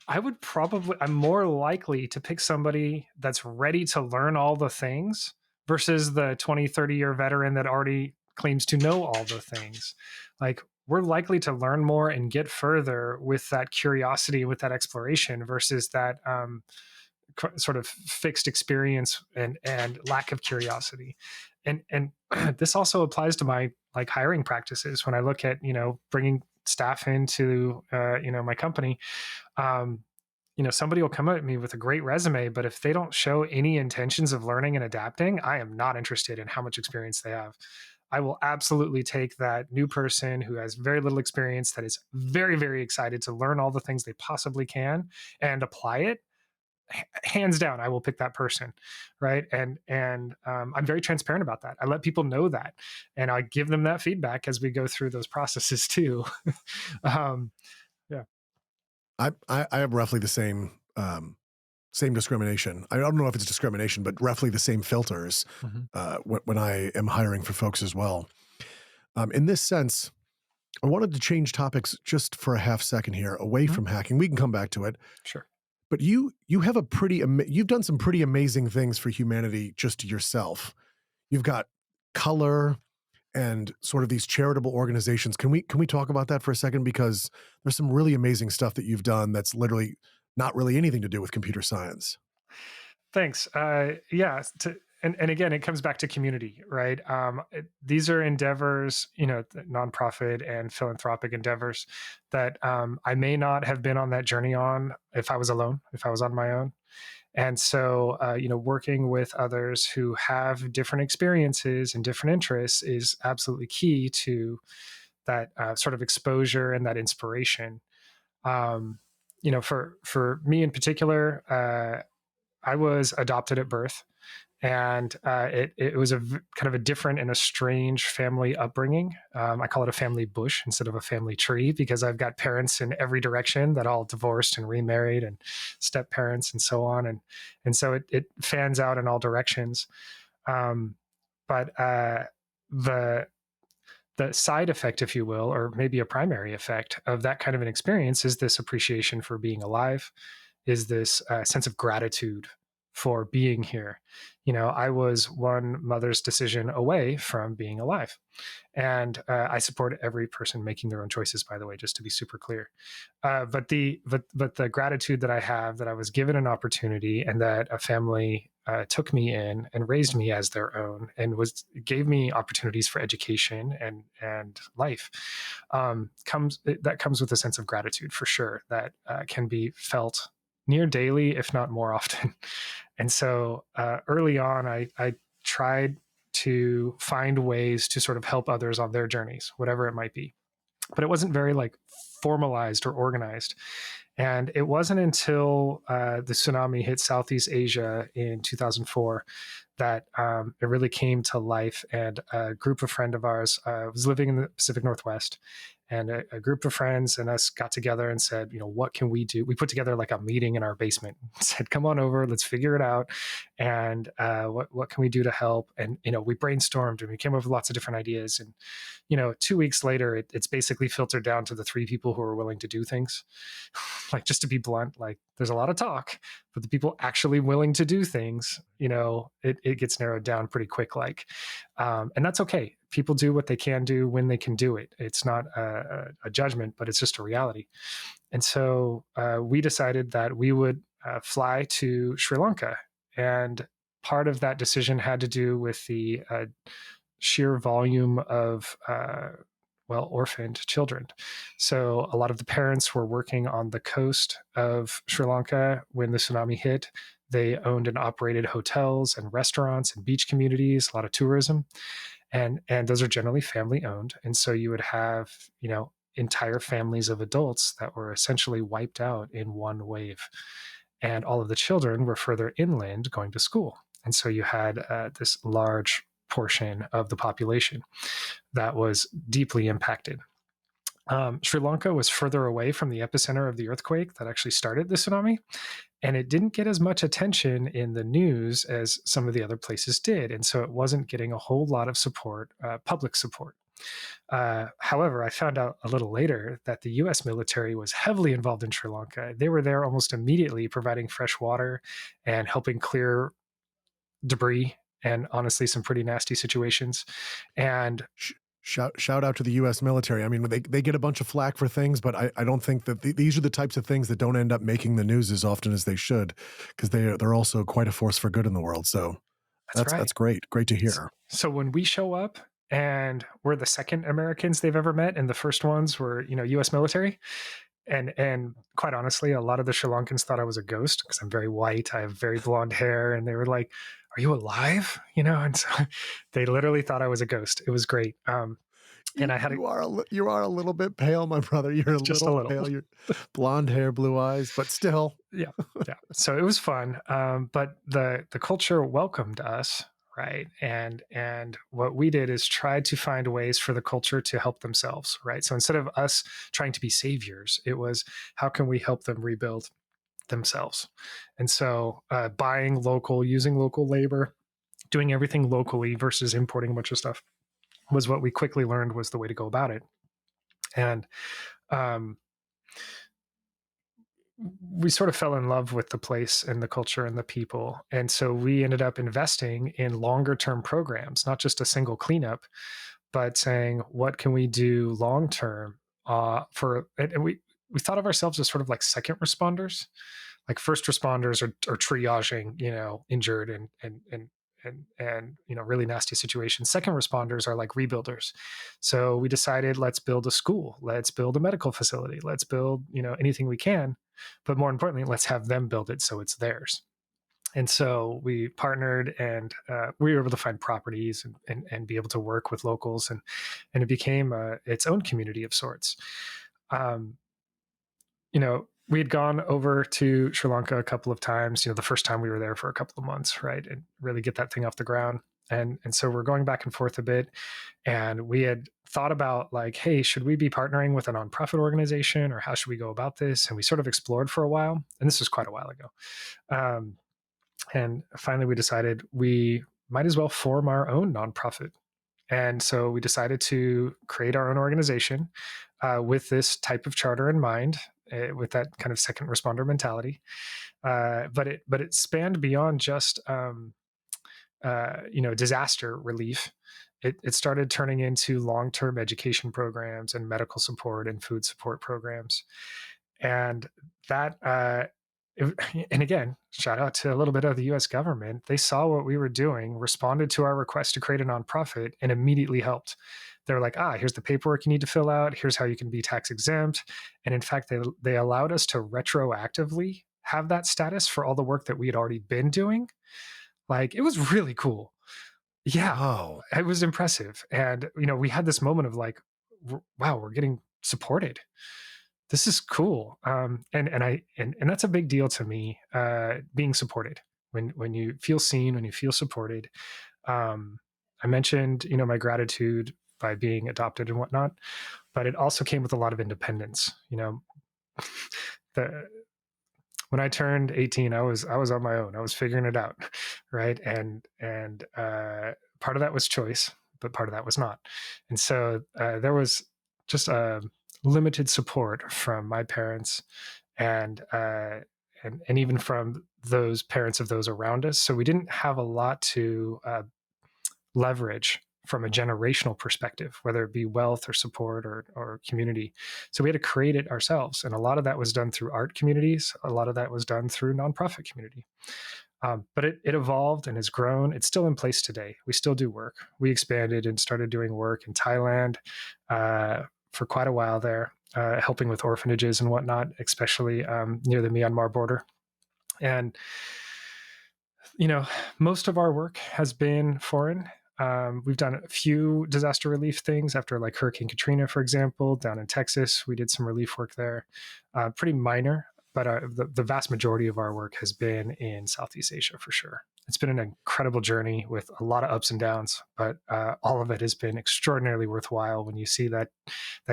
[SPEAKER 2] I'm more likely to pick somebody that's ready to learn all the things versus the 20, 30 year veteran that already claims to know all the things. Like we're likely to learn more and get further with that curiosity, with that exploration versus that sort of fixed experience and lack of curiosity. And this also applies to my like hiring practices when I look at bringing staff into my company. um, somebody will come at me with a great resume, but if they don't show any intentions of learning and adapting, I am not interested in how much experience they have. I will absolutely take that new person who has very little experience, that is very, very excited to learn all the things they possibly can and apply it. Hands down, I will pick that person, right? And I'm very transparent about that. I let people know that, and I give them that feedback as we go through those processes too. um, yeah.
[SPEAKER 1] I have roughly the same discrimination. I don't know if it's discrimination, but roughly the same filters
[SPEAKER 2] Mhm.
[SPEAKER 1] when I am hiring for folks as well. In this sense, I wanted to change topics just for a half second here, away
[SPEAKER 2] Mhm.
[SPEAKER 1] from hacking. We can come back to it,
[SPEAKER 2] Sure.
[SPEAKER 1] but you have a you've done some pretty amazing things for humanity just yourself. You've got color and sort of these charitable organizations. Can we talk about that for a second? Because there's some really amazing stuff that you've done that's literally not really anything to do with computer science.
[SPEAKER 2] Thanks. Yeah. And again, it comes back to community, right? These are endeavors, nonprofit and philanthropic endeavors that I may not have been on that journey on if I was alone, if I was on my own. And so, working with others who have different experiences and different interests is absolutely key to that sort of exposure and that inspiration. Um, for me in particular, I was adopted at birth, and it was kind of a different and a strange family upbringing. I call it a family bush instead of a family tree because I've got parents in every direction that all divorced and remarried, and step parents and so on, and so it fans out in all directions. Um, but the the side effect, if you will, or maybe a primary effect of that kind of an experience is this appreciation for being alive, is this sense of gratitude for being here. I was one mother's decision away from being alive. And I support every person making their own choices, by the way, just to be super clear. But the gratitude that I have, that I was given an opportunity and that a family took me in and raised me as their own, and was gave me opportunities for education and life. Comes That comes with a sense of gratitude for sure that can be felt near daily, if not more often. And so early on, I tried to find ways to sort of help others on their journeys, whatever it might be. But it wasn't very like formalized or organized. And it wasn't until the tsunami hit Southeast Asia in 2004 that it really came to life. And a group of friend of ours was living in the Pacific Northwest, and a group of friends and us got together and said, what can we do? We put together like a meeting in our basement. Said, come on over, let's figure it out, and what can we do to help? And we brainstormed and we came up with lots of different ideas. And 2 weeks later, it's basically filtered down to the three people who are willing to do things. Like, just to be blunt, like there's a lot of talk, but the people actually willing to do things, it gets narrowed down pretty quick. And that's okay. People do what they can do when they can do it. It's not a judgment, but it's just a reality. And so we decided that we would fly to Sri Lanka. And part of that decision had to do with the sheer volume of orphaned children. So a lot of the parents were working on the coast of Sri Lanka when the tsunami hit. They owned and operated hotels and restaurants and beach communities, a lot of tourism, and those are generally family owned. And so you would have entire families of adults that were essentially wiped out in one wave, and all of the children were further inland going to school. And so you had this large portion of the population that was deeply impacted. Sri Lanka was further away from the epicenter of the earthquake that actually started the tsunami, and it didn't get as much attention in the news as some of the other places did. And so it wasn't getting a whole lot of support, public support. However, I found out a little later that the US military was heavily involved in Sri Lanka. They were there almost immediately, providing fresh water and helping clear debris, and honestly, some pretty nasty situations. And
[SPEAKER 1] Shout out to the U.S. military. I mean, they get a bunch of flack for things, but I don't think that these are the types of things that don't end up making the news as often as they should, because they're also quite a force for good in the world. So
[SPEAKER 2] that's right.
[SPEAKER 1] that's great to hear.
[SPEAKER 2] So when we show up and we're the second Americans they've ever met, and the first ones were U.S. military, and quite honestly, a lot of the Sri Lankans thought I was a ghost because I'm very white. I have very blonde hair, and they were like, "Are you alive?" And so they literally thought I was a ghost. It was great. And I had
[SPEAKER 1] You are a little bit pale, my brother. You're a
[SPEAKER 2] just a
[SPEAKER 1] little
[SPEAKER 2] little.
[SPEAKER 1] pale. You're blonde hair, blue eyes, but still.
[SPEAKER 2] Yeah, yeah. So it was fun, but the culture welcomed us, right? And what we did is try to find ways for the culture to help themselves, right? So instead of us trying to be saviors, it was, how can we help them rebuild themselves? And so buying local, using local labor, doing everything locally versus importing a bunch of stuff was what we quickly learned was the way to go about it. And um, we sort of fell in love with the place and the culture and the people. And so we ended up investing in longer term programs, not just a single cleanup, but saying, what can we do long term and we thought of ourselves as sort of like second responders. Like first responders are triaging, injured and really nasty situations. Second responders are like rebuilders. So we decided, let's build a school, let's build a medical facility, let's build anything we can, but more importantly, let's have them build it so it's theirs. And so we partnered, and we were able to find properties and be able to work with locals, and it became its own community of sorts. Um, we had gone over to Sri Lanka a couple of times, the first time we were there for a couple of months, right? And really get that thing off the ground. And so we're going back and forth a bit. And we had thought about like, hey, should we be partnering with a nonprofit organization, or how should we go about this? And we sort of explored for a while. And this was quite a while ago. And finally we decided we might as well form our own nonprofit. And so we decided to create our own organization with this type of charter in mind, with that kind of second responder mentality. But it spanned beyond just disaster relief. It started turning into long-term education programs and medical support and food support programs, and that and again, shout out to a little bit of the US government. They saw what we were doing, responded to our request to create a nonprofit, and immediately helped. They're like, here's the paperwork you need to fill out. Here's how you can be tax exempt. And in fact, they allowed us to retroactively have that status for all the work that we had already been doing. Like, it was really cool. Yeah,
[SPEAKER 1] Wow.
[SPEAKER 2] it was impressive. And, we had this moment of like, wow, we're getting supported. This is cool. And that's a big deal to me, being supported. When you feel seen, when you feel supported. Um, I mentioned, my gratitude by being adopted and whatnot, but it also came with a lot of independence. The When I turned 18, I was on my own. I was figuring it out, right? And part of that was choice, but part of that was not. And so there was just limited support from my parents, and and even from those parents of those around us. So we didn't have a lot to leverage from a generational perspective, whether it be wealth or support or community. So we had to create it ourselves. And a lot of that was done through art communities. A lot of that was done through nonprofit community. But it evolved and has grown. It's still in place today. We still do work. We expanded and started doing work in Thailand for quite a while there, helping with orphanages and whatnot, especially near the Myanmar border. And most of our work has been foreign. We've done a few disaster relief things after, like, Hurricane Katrina, for example, down in Texas. We did some relief work there, pretty minor, but the vast majority of our work has been in Southeast Asia for sure. It's been an incredible journey with a lot of ups and downs, but all of it has been extraordinarily worthwhile when you see that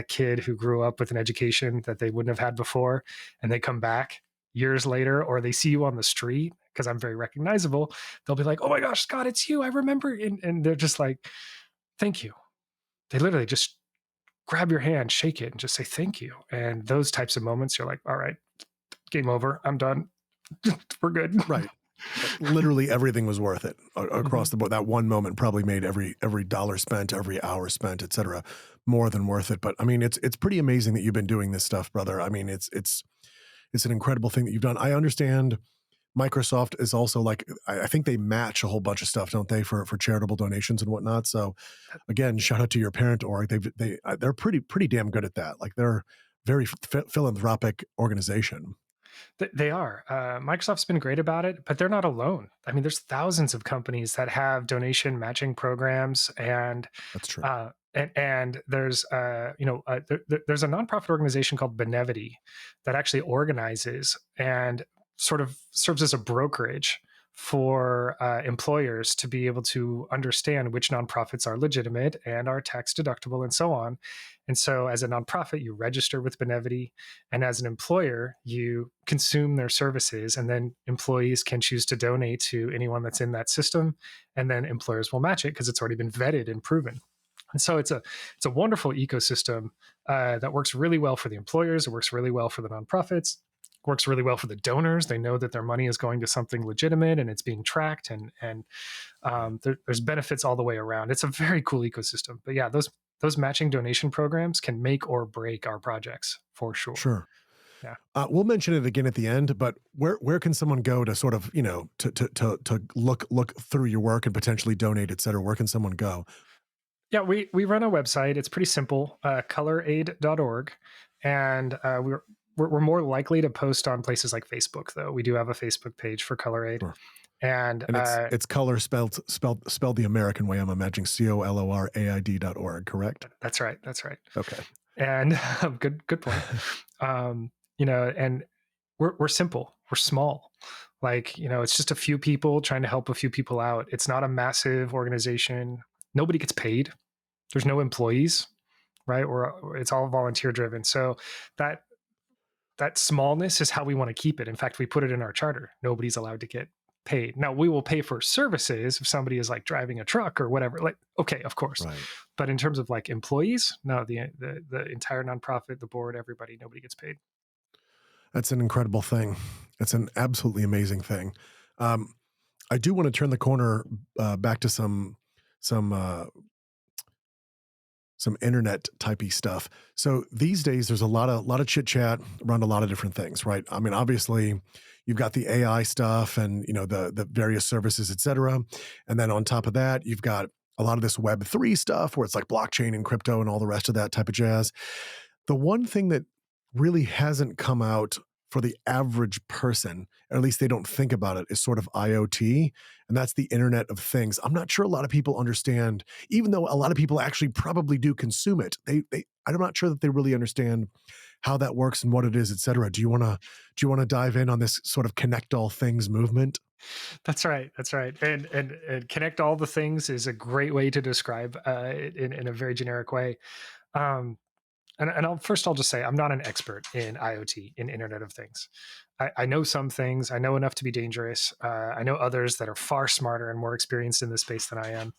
[SPEAKER 2] kid who grew up with an education that they wouldn't have had before, and they come back years later, or they see you on the street, because I'm very recognizable. They'll be like, "Oh my gosh, Scott, it's you. I remember." And they're just like, "Thank you." They literally just grab your hand, shake it, and just say thank you. And those types of moments, you're like, "All right, game over. I'm done. We're good."
[SPEAKER 1] Right. Literally everything was worth it
[SPEAKER 2] Mhm.
[SPEAKER 1] across the board. That one moment probably made every dollar spent, every hour spent, et cetera, more than worth it. But I mean, it's pretty amazing that you've been doing this stuff, brother. I mean, it's an incredible thing that you've done. I understand Microsoft is also like, I think they match a whole bunch of stuff, don't they, for charitable donations and whatnot. So again, shout out to your parent org. They're pretty damn good at that. Like, they're very philanthropic organization.
[SPEAKER 2] They are. Microsoft's been great about it, but they're not alone. I mean, there's thousands of companies that have donation matching programs,
[SPEAKER 1] That's true.
[SPEAKER 2] and there's there's a nonprofit organization called Benevity that actually organizes and sort of serves as a brokerage for employers to be able to understand which nonprofits are legitimate and are tax deductible and so on. And so, as a nonprofit, you register with Benevity, and as an employer, you consume their services, and then employees can choose to donate to anyone that's in that system, and then employers will match it because it's already been vetted and proven. And so it's a wonderful ecosystem that works really well for the employers. It works really well for the nonprofits. Works really well for the donors. They know that their money is going to something legitimate and it's being tracked, and there's benefits all the way around. It's a very cool ecosystem. But yeah, those matching donation programs can make or break our projects for sure.
[SPEAKER 1] Sure.
[SPEAKER 2] Yeah.
[SPEAKER 1] We'll mention it again at the end, but where can someone go to sort of, to look through your work and potentially donate, et cetera? Where can someone go?
[SPEAKER 2] Yeah, we run a website. It's pretty simple, coloraid.org. And we're more likely to post on places like Facebook, though. We do have a Facebook page for Color Aid.
[SPEAKER 1] Sure.
[SPEAKER 2] And
[SPEAKER 1] And it's color spelled the American way. I'm imagining COLORAID.org, correct?
[SPEAKER 2] that's right. That's right.
[SPEAKER 1] Okay.
[SPEAKER 2] And good point. And we're simple. We're small. Like, it's just a few people trying to help a few people out. It's not a massive organization. Nobody gets paid. There's no employees, right? Or it's all volunteer driven. So that that smallness is how we want to keep it. In fact, we put it in our charter. Nobody's allowed to get paid. Now, we will pay for services if somebody is like driving a truck or whatever. Like, okay, of course.
[SPEAKER 1] Right.
[SPEAKER 2] But in terms of like employees, no, the entire nonprofit, the board, everybody, nobody gets paid.
[SPEAKER 1] That's an incredible thing. That's an absolutely amazing thing. Um, I do want to turn the corner back to some some internet typey stuff. So these days, there's a lot of chit chat around a lot of different things, right? I mean, obviously, you've got the AI stuff and the various services, et cetera. And then on top of that, you've got a lot of this Web3 stuff where it's like blockchain and crypto and all the rest of that type of jazz. The one thing that really hasn't come out for the average person, or at least they don't think about it, is sort of IoT, and that's the Internet of Things. I'm not sure a lot of people understand, even though a lot of people actually probably do consume it. I'm not sure that they really understand how that works and what it is, et cetera. Do you want to dive in on this sort of connect all things movement?
[SPEAKER 2] That's right. That's right. And connect all the things is a great way to describe it in a very generic way. Um, and I'll just say I'm not an expert in IoT, in Internet of Things. I know some things. I know enough to be dangerous. I know others that are far smarter and more experienced in this space than I am.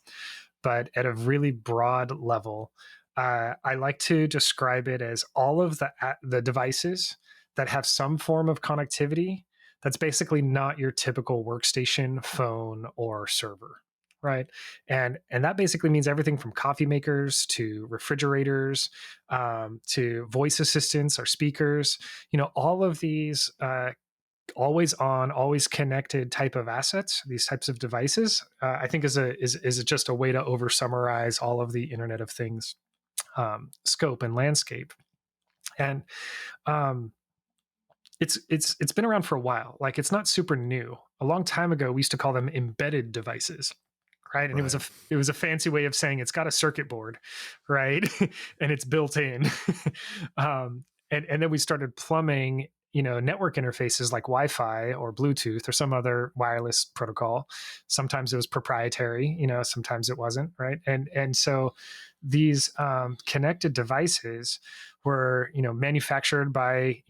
[SPEAKER 2] But at a really broad level, I like to describe it as all of the devices that have some form of connectivity that's basically not your typical workstation, phone, or server, right? And that basically means everything from coffee makers to refrigerators, to voice assistants or speakers. All of these always on, always connected type of assets, these types of devices, I think is just a way to over summarize all of the Internet of Things scope and landscape. And um, it's been around for a while. Like it's not super new. A long time ago, we used to call them embedded devices, right? And
[SPEAKER 1] Right.
[SPEAKER 2] it was a fancy way of saying it's got a circuit board, right? And it's built in. And then we started plumbing, network interfaces like Wi-Fi or Bluetooth or some other wireless protocol. Sometimes it was proprietary, sometimes it wasn't, right? And so these connected devices were, manufactured by,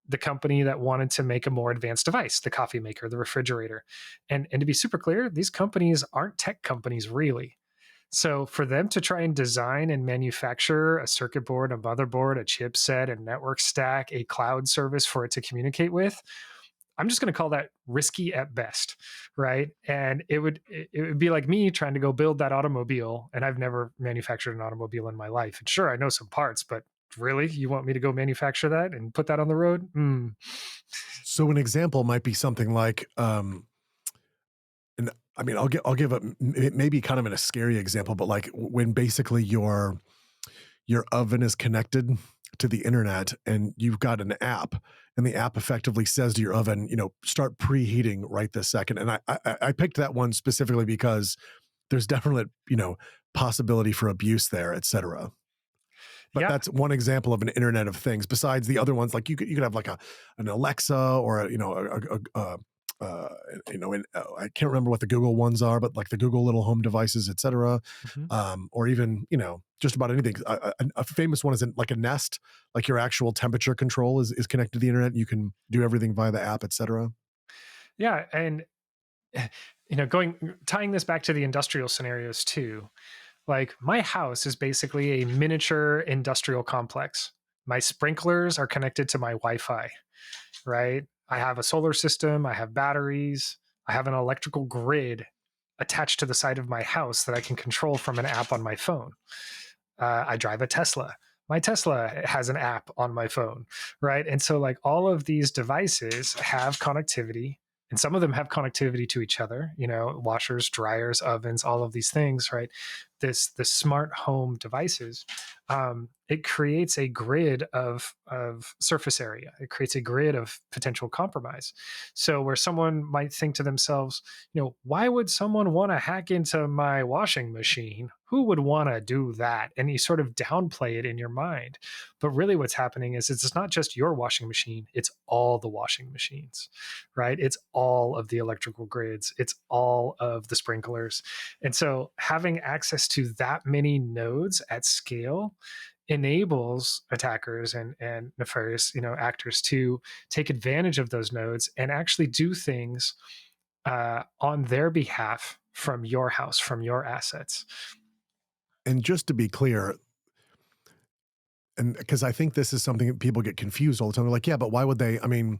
[SPEAKER 2] the company that wanted to make a more advanced device, the coffee maker, the refrigerator. And to be super clear, these companies aren't tech companies really. So for them to try and design and manufacture a circuit board, a motherboard, a chipset, a network stack, a cloud service for it to communicate with, I'm just going to call that risky at best, right? And it would be like me trying to go build that automobile, and I've never manufactured an automobile in my life. And sure, I know some parts, but really, you want me to go manufacture that and put that on the road?
[SPEAKER 1] So an example might be something like, and I mean, I'll give maybe kind of in a scary example, but like when basically your oven is connected to the internet and you've got an app, and the app effectively says to your oven, start preheating right this second. And I picked that one specifically because there's definite, possibility for abuse there, et cetera. But
[SPEAKER 2] Yeah.
[SPEAKER 1] that's one example of an Internet of Things. Besides the other ones, like you could have like an Alexa or uh, I can't remember what the Google ones are, but like the Google little home devices, et cetera,
[SPEAKER 2] Mhm.
[SPEAKER 1] or even just about anything. A famous one is like a Nest, like your actual temperature control is connected to the internet. You can do everything via the app, et cetera.
[SPEAKER 2] Yeah. And, going, tying this back to the industrial scenarios too, like my house is basically a miniature industrial complex. My sprinklers are connected to my Wi-Fi, right? I have a solar system, I have batteries, I have an electrical grid attached to the side of my house that I can control from an app on my phone. I drive a Tesla. My Tesla has an app on my phone, right? And so, like, all of these devices have connectivity, and some of them have connectivity to each other, washers, dryers, ovens, all of these things, right? The smart home devices, it creates a grid of surface area. It creates a grid of potential compromise. So where someone might think to themselves, why would someone want to hack into my washing machine? Who would want to do that? And you sort of downplay it in your mind. But really, what's happening is it's not just your washing machine, it's all the washing machines, right? It's all of the electrical grids, it's all of the sprinklers. And so having access to that many nodes at scale enables attackers and nefarious actors to take advantage of those nodes and actually do things on their behalf from your house, from your assets.
[SPEAKER 1] And just to be clear, and because I think this is something that people get confused all the time. They're like, yeah, but why would they? I mean,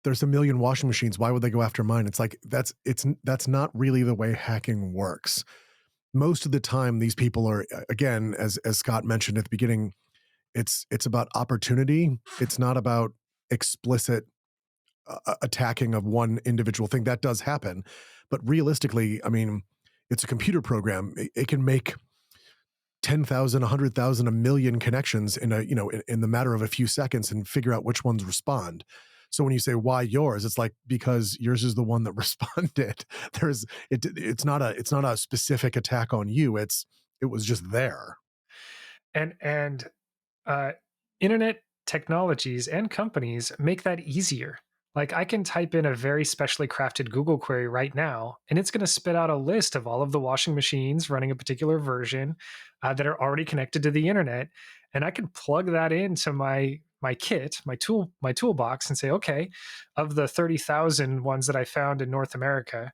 [SPEAKER 1] there's a million washing machines. Why would they go after mine? It's like that's not really the way hacking works. most of the time these people are, again, as Scott mentioned at the beginning, it's about opportunity. It's not about explicit attacking of one individual thing. That does happen, but realistically, I mean, it's a computer program. It can make 10,000, 100,000, a million connections in in the matter of a few seconds and figure out which ones respond. So when you say why yours, it's like because yours is the one that responded. It's not a specific attack on you. It was just there.
[SPEAKER 2] And uh, internet technologies and companies make that easier. Like I can type in a very specially crafted Google query right now, and it's going to spit out a list of all of the washing machines running a particular version that are already connected to the internet, and I can plug that into my kit, my toolbox, and say, okay, of the 30,000 ones that I found in North America,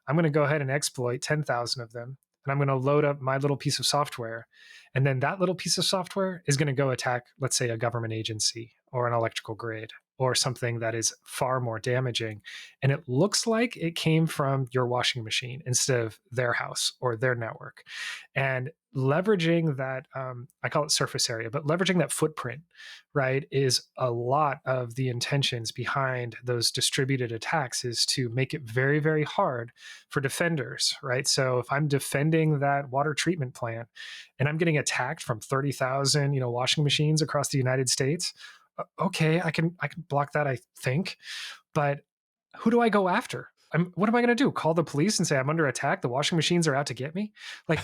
[SPEAKER 2] I'm going to go ahead and exploit 10,000 of them, and I'm going to load up my little piece of software, and then that little piece of software is going to go attack, let's say, a government agency or an electrical grid or something that is far more damaging. And it looks like it came from your washing machine instead of their house or their network. And leveraging that, I call it surface area, but leveraging that footprint, right, is a lot of the intentions behind those distributed attacks is to make it very, very hard for defenders, right? So if I'm defending that water treatment plant, and I'm getting attacked from 30,000, washing machines across the United States, okay, I can block that, I think, but who do I go after? What am I going to do? Call the police and say I'm under attack? The washing machines are out to get me? Like,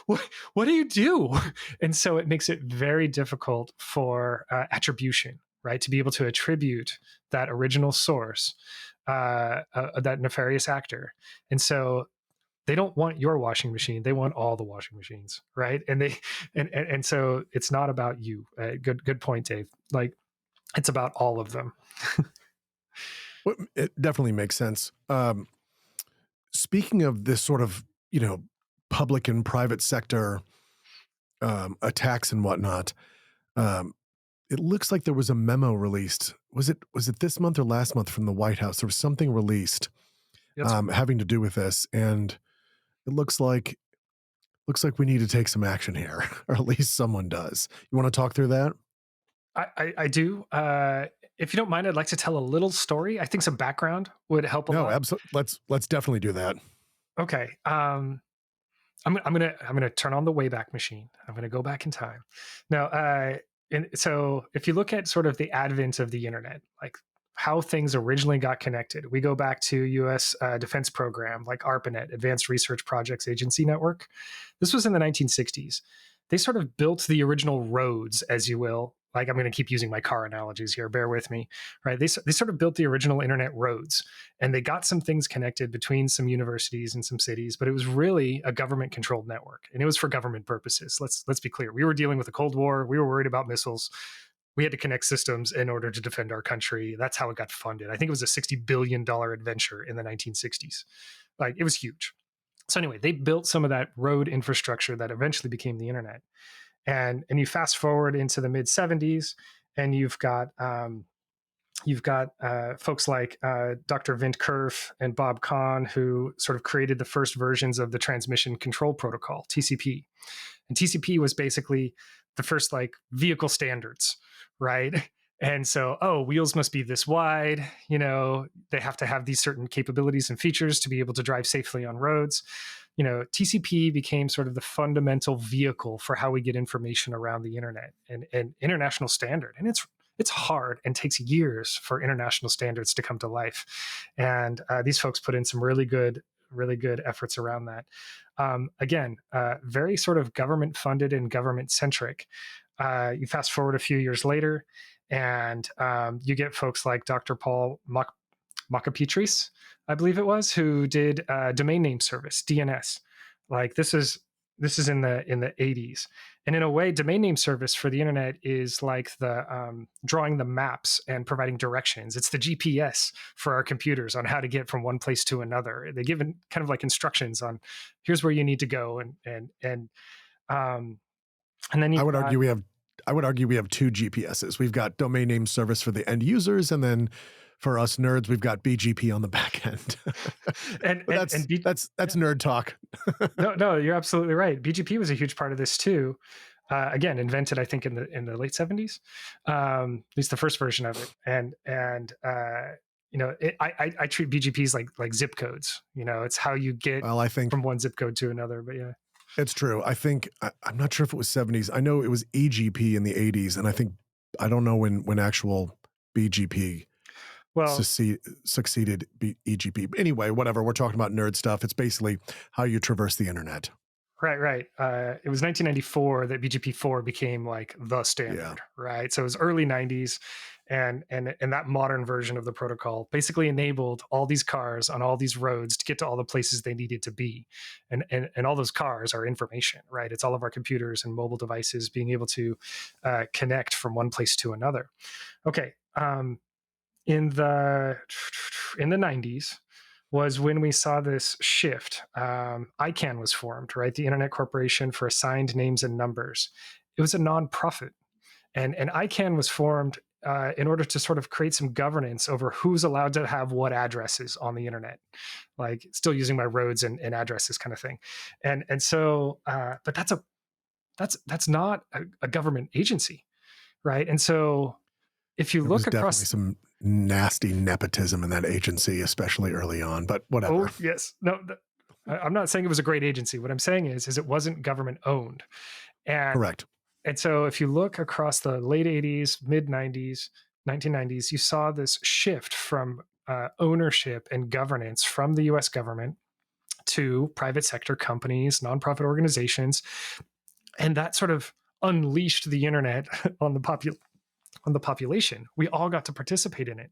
[SPEAKER 2] what do you do? And so it makes it very difficult for attribution, right? To be able to attribute that original source, that nefarious actor. And so they don't want your washing machine, they want all the washing machines, right? And so it's not about you. Good point, Dave. Like, it's about all of them.
[SPEAKER 1] Well, it definitely makes sense. Speaking of this sort of, public and private sector attacks and whatnot, um, it looks like there was a memo released. Was it this month or last month from the White House? There was something released
[SPEAKER 2] That's
[SPEAKER 1] having to do with this, and it looks like we need to take some action here, or at least someone does. You want to talk through that?
[SPEAKER 2] I do. If you don't mind, I'd like to tell a little story. I think some background would help a
[SPEAKER 1] No,
[SPEAKER 2] lot.
[SPEAKER 1] absolutely. Let's definitely do that.
[SPEAKER 2] Okay. I'm gonna turn on the Wayback Machine. I'm gonna go back in time. Now, and so if you look at sort of the advent of the internet, like how things originally got connected, we go back to U.S. Defense program like ARPANET, Advanced Research Projects Agency Network. This was in the 1960s. They sort of built the original roads, as you will. Like I'm going to keep using my car analogies here. Bear with me, right? They sort of built the original internet roads, and they got some things connected between some universities and some cities, but it was really a government controlled network, and it was for government purposes. Let's be clear. We were dealing with the Cold War. We were worried about missiles. We had to connect systems in order to defend our country. That's how it got funded. I think it was a $60 billion adventure in the 1960s. Like it was huge. So anyway, they built some of that road infrastructure that eventually became the internet. And you fast forward into the mid 70s, and you've got folks like Dr. Vint Cerf and Bob Kahn, who sort of created the first versions of the Transmission Control Protocol, TCP. And TCP was basically the first like vehicle standards, right? And so, oh, wheels must be this wide. They have to have these certain capabilities and features to be able to drive safely on roads. TCP became sort of the fundamental vehicle for how we get information around the internet and international standard. And it's hard and takes years for international standards to come to life. And these folks put in some really good efforts around that. Again, very sort of government funded and government centric. You fast forward a few years later, and you get folks like Dr. Paul Makapetris, I believe it was, who did domain name service (DNS). Like this is in the 80s, and in a way, domain name service for the internet is like the drawing the maps and providing directions. It's the GPS for our computers on how to get from one place to another. They give kind of like instructions on here's where you need to go, um, and then
[SPEAKER 1] I
[SPEAKER 2] you've
[SPEAKER 1] would
[SPEAKER 2] got
[SPEAKER 1] argue I would argue we have two GPSs. We've got domain name service for the end users, and then for us nerds, we've got BGP on the back end.
[SPEAKER 2] and
[SPEAKER 1] But
[SPEAKER 2] and and B,
[SPEAKER 1] that's
[SPEAKER 2] yeah.
[SPEAKER 1] nerd talk.
[SPEAKER 2] No, no, you're absolutely right. BGP was a huge part of this too. Again, invented I think in the late '70s, at least the first version of it. I treat BGPs like zip codes. It's how you get
[SPEAKER 1] Well, I
[SPEAKER 2] from
[SPEAKER 1] think
[SPEAKER 2] one zip code to another. But yeah,
[SPEAKER 1] it's true. I'm not sure if it was 70s. I know it was EGP in the 80s, and I don't know when actual BGP
[SPEAKER 2] well,
[SPEAKER 1] succeeded EGP. Anyway, whatever. We're talking about nerd stuff. It's basically how you traverse the internet.
[SPEAKER 2] right, right. It was 1994 that BGP4 became like the
[SPEAKER 1] Yeah.
[SPEAKER 2] standard, right? So it was early '90s, and that modern version of the protocol basically enabled all these cars on all these roads to get to all the places they needed to be, and all those cars are information, right? It's all of our computers and mobile devices being able to connect from one place to another. Okay, in the '90s was when we saw this shift. ICANN was formed, right? The Internet Corporation for Assigned Names and Numbers. It was a nonprofit, and ICANN was formed in order to sort of create some governance over who's allowed to have what addresses on the internet, like still using my roads and addresses kind of thing. But that's not a government agency, right? And so if you
[SPEAKER 1] There was
[SPEAKER 2] look
[SPEAKER 1] definitely
[SPEAKER 2] across.
[SPEAKER 1] some nasty nepotism in that agency, especially early on, but whatever.
[SPEAKER 2] Oh, yes. No, I'm not saying it was a great agency. What I'm saying is it wasn't government owned. And
[SPEAKER 1] Correct.
[SPEAKER 2] and so if you look across the late '80s, mid '90s, 1990s, you saw this shift from ownership and governance from the US government to private sector companies, nonprofit organizations, and that sort of unleashed the internet on the population. We all got to participate in it.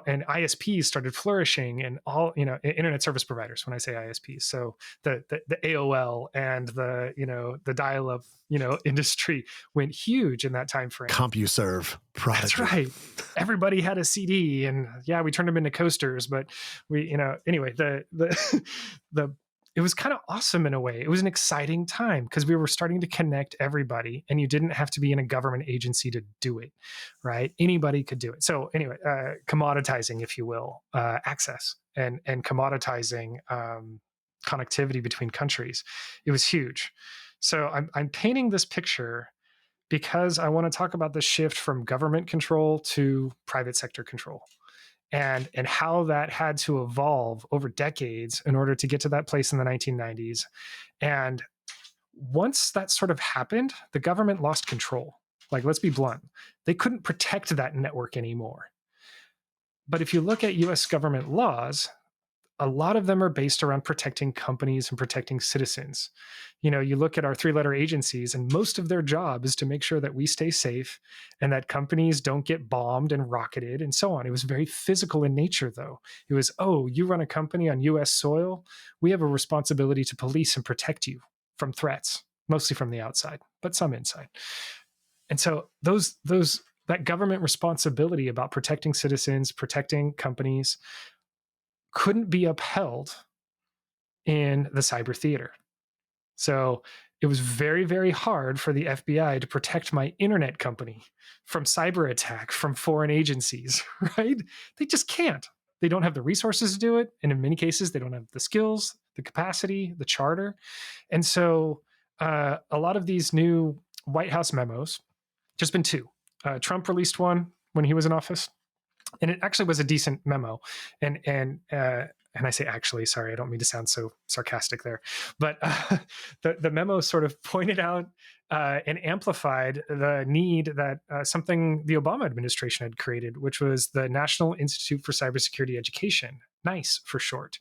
[SPEAKER 2] And ISPs started flourishing, and all internet service providers. When I say ISPs, so the AOL and the dial up industry went huge in that time frame.
[SPEAKER 1] CompuServe,
[SPEAKER 2] That's
[SPEAKER 1] Prodigy.
[SPEAKER 2] right. Everybody had a CD, and yeah, we turned them into coasters. But anyway, the it was kind of awesome in a way. It was an exciting time because we were starting to connect everybody, and you didn't have to be in a government agency to do it, right? Anybody could do it. So anyway, commoditizing, if you will, access and commoditizing connectivity between countries. It was huge. So I'm painting this picture because I want to talk about the shift from government control to private sector control, and how that had to evolve over decades in order to get to that place in the 1990s. And once that sort of happened, the government lost control. Like, let's be blunt, they couldn't protect that network anymore. But if you look at US government laws, a lot of them are based around protecting companies and protecting citizens. You look at our three-letter agencies, and most of their job is to make sure that we stay safe and that companies don't get bombed and rocketed and so on. It was very physical in nature, though. It was, oh, you run a company on US soil, we have a responsibility to police and protect you from threats, mostly from the outside, but some inside. And so those that government responsibility about protecting citizens, protecting companies, couldn't be upheld in the cyber theater. So it was very, very hard for the FBI to protect my internet company from cyber attack from foreign agencies, right? They just can't. They don't have the resources to do it. And in many cases, they don't have the skills, the capacity, the charter. And so a lot of these new White House memos, just been two. Trump released one when he was in office, and it actually was a decent memo. And I say actually, sorry, I don't mean to sound so sarcastic there, but the memo sort of pointed out and amplified the need that something the Obama administration had created, which was the National Institute for Cybersecurity Education, NICE for short.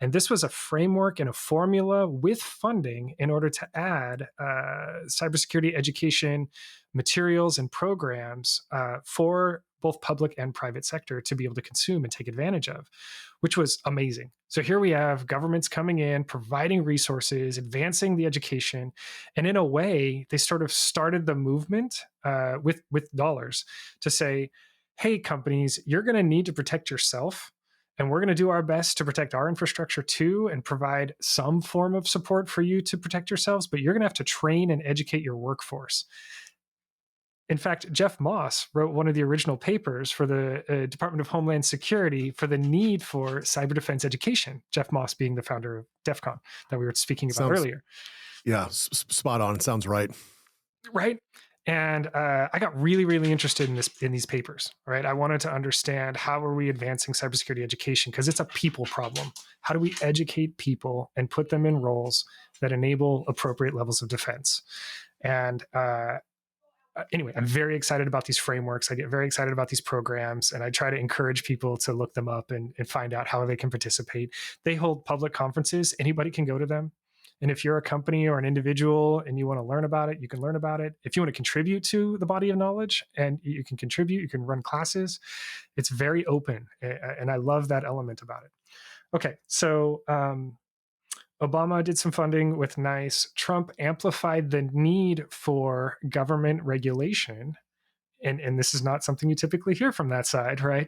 [SPEAKER 2] And this was a framework and a formula with funding in order to add cybersecurity education materials and programs for both public and private sector to be able to consume and take advantage of, which was amazing. So here we have governments coming in, providing resources, advancing the education, and in a way, they sort of started the movement with dollars to say, "Hey, companies, you're going to need to protect yourself, and we're going to do our best to protect our infrastructure too, and provide some form of support for you to protect yourselves. But you're going to have to train and educate your workforce." In fact, Jeff Moss wrote one of the original papers for the Department of Homeland Security for the need for cyber defense education. Jeff Moss being the founder of DEF CON that we were speaking about
[SPEAKER 1] Sounds,
[SPEAKER 2] earlier.
[SPEAKER 1] yeah, spot on. It sounds right.
[SPEAKER 2] Right. And I got really, really interested in these papers. Right, I wanted to understand how are we advancing cybersecurity education because it's a people problem. How do we educate people and put them in roles that enable appropriate levels of defense? And anyway, I'm very excited about these frameworks. I get very excited about these programs, and I try to encourage people to look them up and find out how they can participate. They hold public conferences. Anybody can go to them. And if you're a company or an individual and you want to learn about it, you can learn about it. If you want to contribute to the body of knowledge and you can contribute, you can run classes. It's very open. And I love that element about it. Okay. So, Obama did some funding with NICE. Trump amplified the need for government regulation. And this is not something you typically hear from that side, right?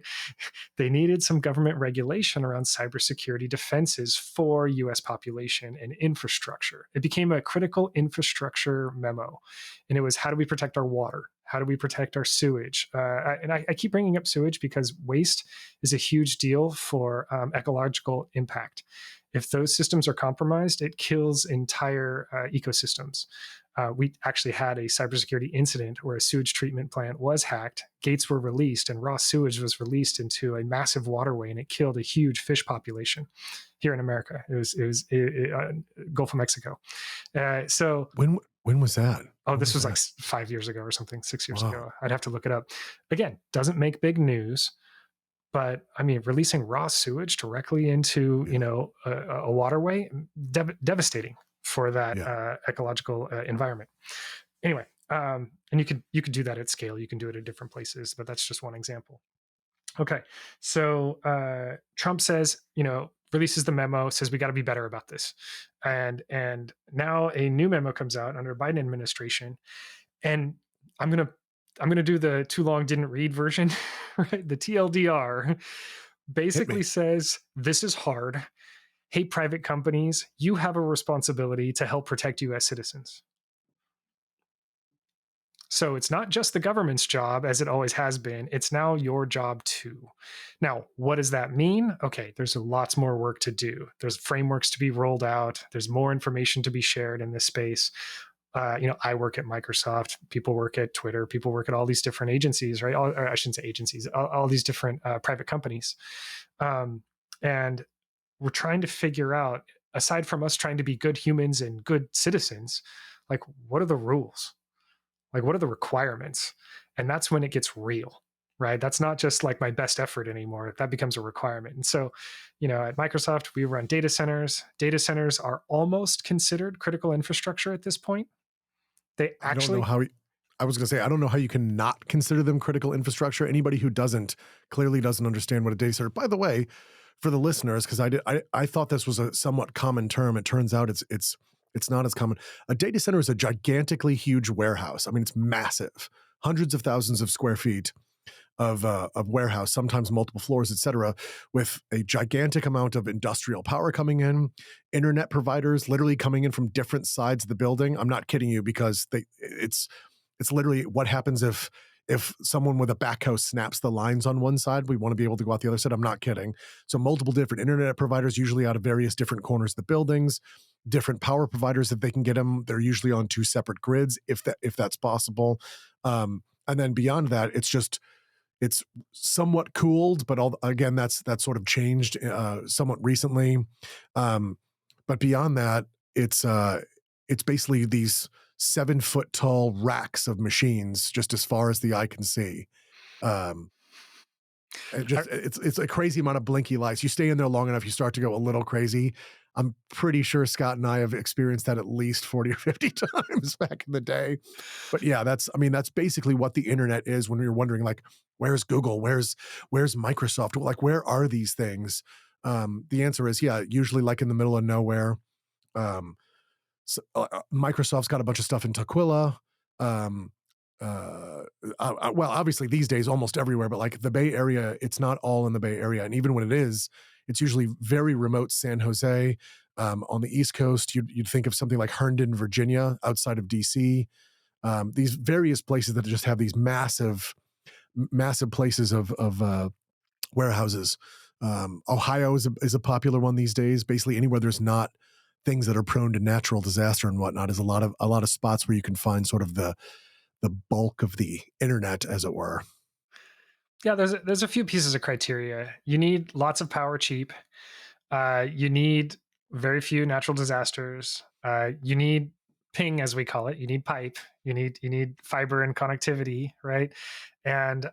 [SPEAKER 2] They needed some government regulation around cybersecurity defenses for US population and infrastructure. It became a critical infrastructure memo. And it was how do we protect our water? How do we protect our sewage? I keep bringing up sewage because waste is a huge deal for ecological impact. If those systems are compromised, it kills entire ecosystems. We actually had a cybersecurity incident where a sewage treatment plant was hacked, gates were released, and raw sewage was released into a massive waterway, and it killed a huge fish population here in America. It was Gulf of Mexico. So
[SPEAKER 1] When was that?
[SPEAKER 2] oh,
[SPEAKER 1] When
[SPEAKER 2] this
[SPEAKER 1] was
[SPEAKER 2] was like
[SPEAKER 1] that?
[SPEAKER 2] 5 years ago or something, 6 years
[SPEAKER 1] Wow.
[SPEAKER 2] ago. I'd have to look it up. Again, doesn't make big news, but I mean, releasing raw sewage directly into
[SPEAKER 1] Yeah.
[SPEAKER 2] a waterway, devastating for that
[SPEAKER 1] Yeah.
[SPEAKER 2] ecological environment. Anyway, and you could do that at scale. You can do it at different places, but that's just one example. Okay, so Trump says, releases the memo, says we got to be better about this, and now a new memo comes out under Biden administration, and I'm gonna I'm gonna do the too long didn't read version, right? The TLDR
[SPEAKER 1] Hit
[SPEAKER 2] basically
[SPEAKER 1] me.
[SPEAKER 2] says this is hard. Hey, private companies, you have a responsibility to help protect U.S. citizens. So it's not just the government's job as it always has been. It's now your job too. Now, what does that mean? Okay, there's lots more work to do. There's frameworks to be rolled out. There's more information to be shared in this space. I work at Microsoft. People work at Twitter. People work at all these different agencies, right? Or I shouldn't say agencies. All these different private companies, and we're trying to figure out. Aside from us trying to be good humans and good citizens, like what are the rules? Like, what are the requirements? And that's when it gets real, right? That's not just like my best effort anymore. That becomes a requirement. And so, at Microsoft, we run data centers. Data centers are almost considered critical infrastructure at this point. They
[SPEAKER 1] I don't know
[SPEAKER 2] actually,
[SPEAKER 1] how I was gonna say, I don't know how you can not consider them critical infrastructure. Anybody who doesn't clearly doesn't understand what a data center. By the way, for the listeners, because I thought this was a somewhat common term. It turns out it's not as common. A data center is a gigantically huge warehouse. I mean, it's massive, hundreds of thousands of square feet of warehouse, sometimes multiple floors, et cetera, with a gigantic amount of industrial power coming in, internet providers literally coming in from different sides of the building. I'm not kidding you because it's literally what happens if someone with a backhoe snaps the lines on one side, we want to be able to go out the other side. I'm not kidding. So multiple different internet providers, usually out of various different corners of the buildings, different power providers if they can get them. They're usually on two separate grids if that's possible. And then beyond that, it's somewhat cooled, but again, that's sort of changed somewhat recently. But beyond that, it's basically these 7 foot tall racks of machines just as far as the eye can see. Um, it's a crazy amount of blinky lights. You stay in there long enough, you start to go a little crazy. I'm pretty sure Scott and I have experienced that at least 40 or 50 times back in the day. But yeah, that's basically what the internet is when you're wondering like, where's Google? Where's Microsoft? Like, where are these things? The answer is, yeah, usually like in the middle of nowhere. Um, Microsoft's got a bunch of stuff in Tukwila. Um, well, obviously these days almost everywhere, but like the Bay Area, it's not all in the Bay Area, and even when it is, it's usually very remote. San Jose, on the East Coast, you'd think of something like Herndon, Virginia, outside of DC. these various places that just have these massive places of warehouses. Ohio is a popular one these days. Basically, anywhere there's not things that are prone to natural disaster and whatnot is a lot of spots where you can find sort of the bulk of the internet, as it were.
[SPEAKER 2] Yeah, there's a few pieces of criteria. You need lots of power cheap. You need very few natural disasters. You need ping, as we call it. You need pipe. You need fiber and connectivity, right? And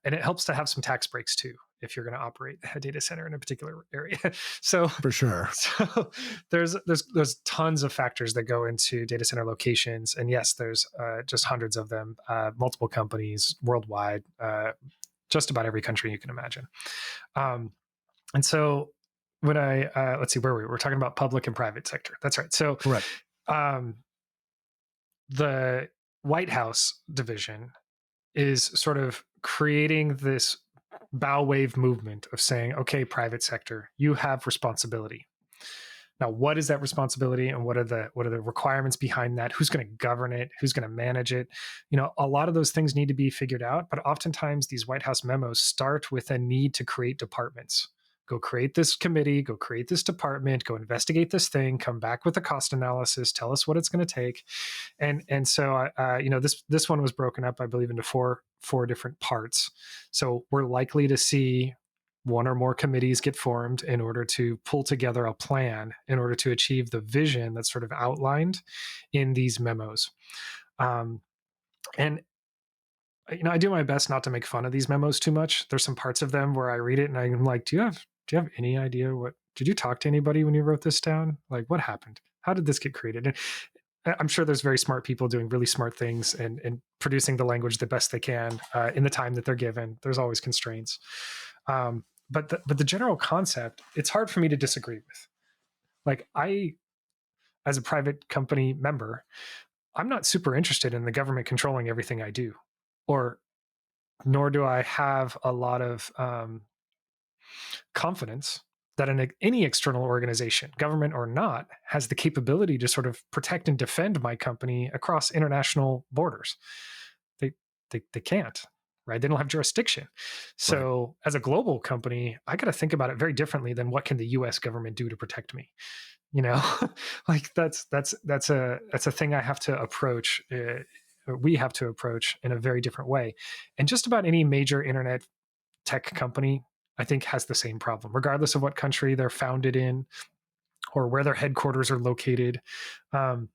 [SPEAKER 2] it helps to have some tax breaks too if you're going to operate a data center in a particular area. so
[SPEAKER 1] For sure.
[SPEAKER 2] so there's tons of factors that go into data center locations, and yes, there's just hundreds of them, multiple companies worldwide, just about every country you can imagine. Um, and so when I let's see where we were talking about public and private sector. That's right. So
[SPEAKER 1] Correct.
[SPEAKER 2] um, the White House division is sort of creating this bow wave movement of saying, okay, private sector, you have responsibility. Now, what is that responsibility, and what are the requirements behind that? Who's going to govern it? Who's going to manage it? A lot of those things need to be figured out. But oftentimes, these White House memos start with a need to create departments. Go create this committee. Go create this department. Go investigate this thing. Come back with a cost analysis. Tell us what it's going to take. And so this one was broken up, I believe, into four different parts. So we're likely to see one or more committees get formed in order to pull together a plan in order to achieve the vision that's sort of outlined in these memos. And I do my best not to make fun of these memos too much. There's some parts of them where I read it and I'm like, do you have any idea what did you talk to anybody when you wrote this down? Like, what happened? How did this get created? And I'm sure there's very smart people doing really smart things and producing the language the best they can in the time that they're given. There's always constraints. But the general concept, it's hard for me to disagree with. Like, as a private company member, I'm not super interested in the government controlling everything I do, or nor do I have a lot of confidence that any external organization, government or not, has the capability to sort of protect and defend my company across international borders. They they can't, right? They don't have jurisdiction.
[SPEAKER 1] Right.
[SPEAKER 2] So as a global company, I got to think about it very differently than what can the U.S. government do to protect me. You know, like that's a thing I have to approach. We have to approach in a very different way. And just about any major internet tech company, I think, has the same problem, regardless of what country they're founded in or where their headquarters are located. Um,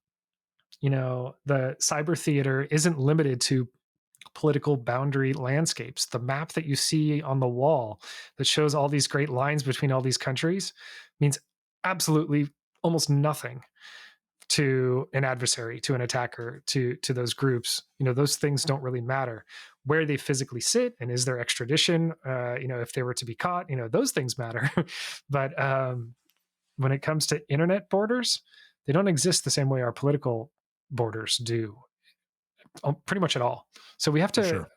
[SPEAKER 2] the cyber theater isn't limited to political boundary landscapes. The map that you see on the wall that shows all these great lines between all these countries means absolutely almost nothing to an adversary, to an attacker, to those groups. Those things don't really matter. Where they physically sit and is there extradition, if they were to be caught, those things matter. But when it comes to internet borders, they don't exist the same way our political borders do, pretty much at all. So we have
[SPEAKER 1] For
[SPEAKER 2] to
[SPEAKER 1] sure.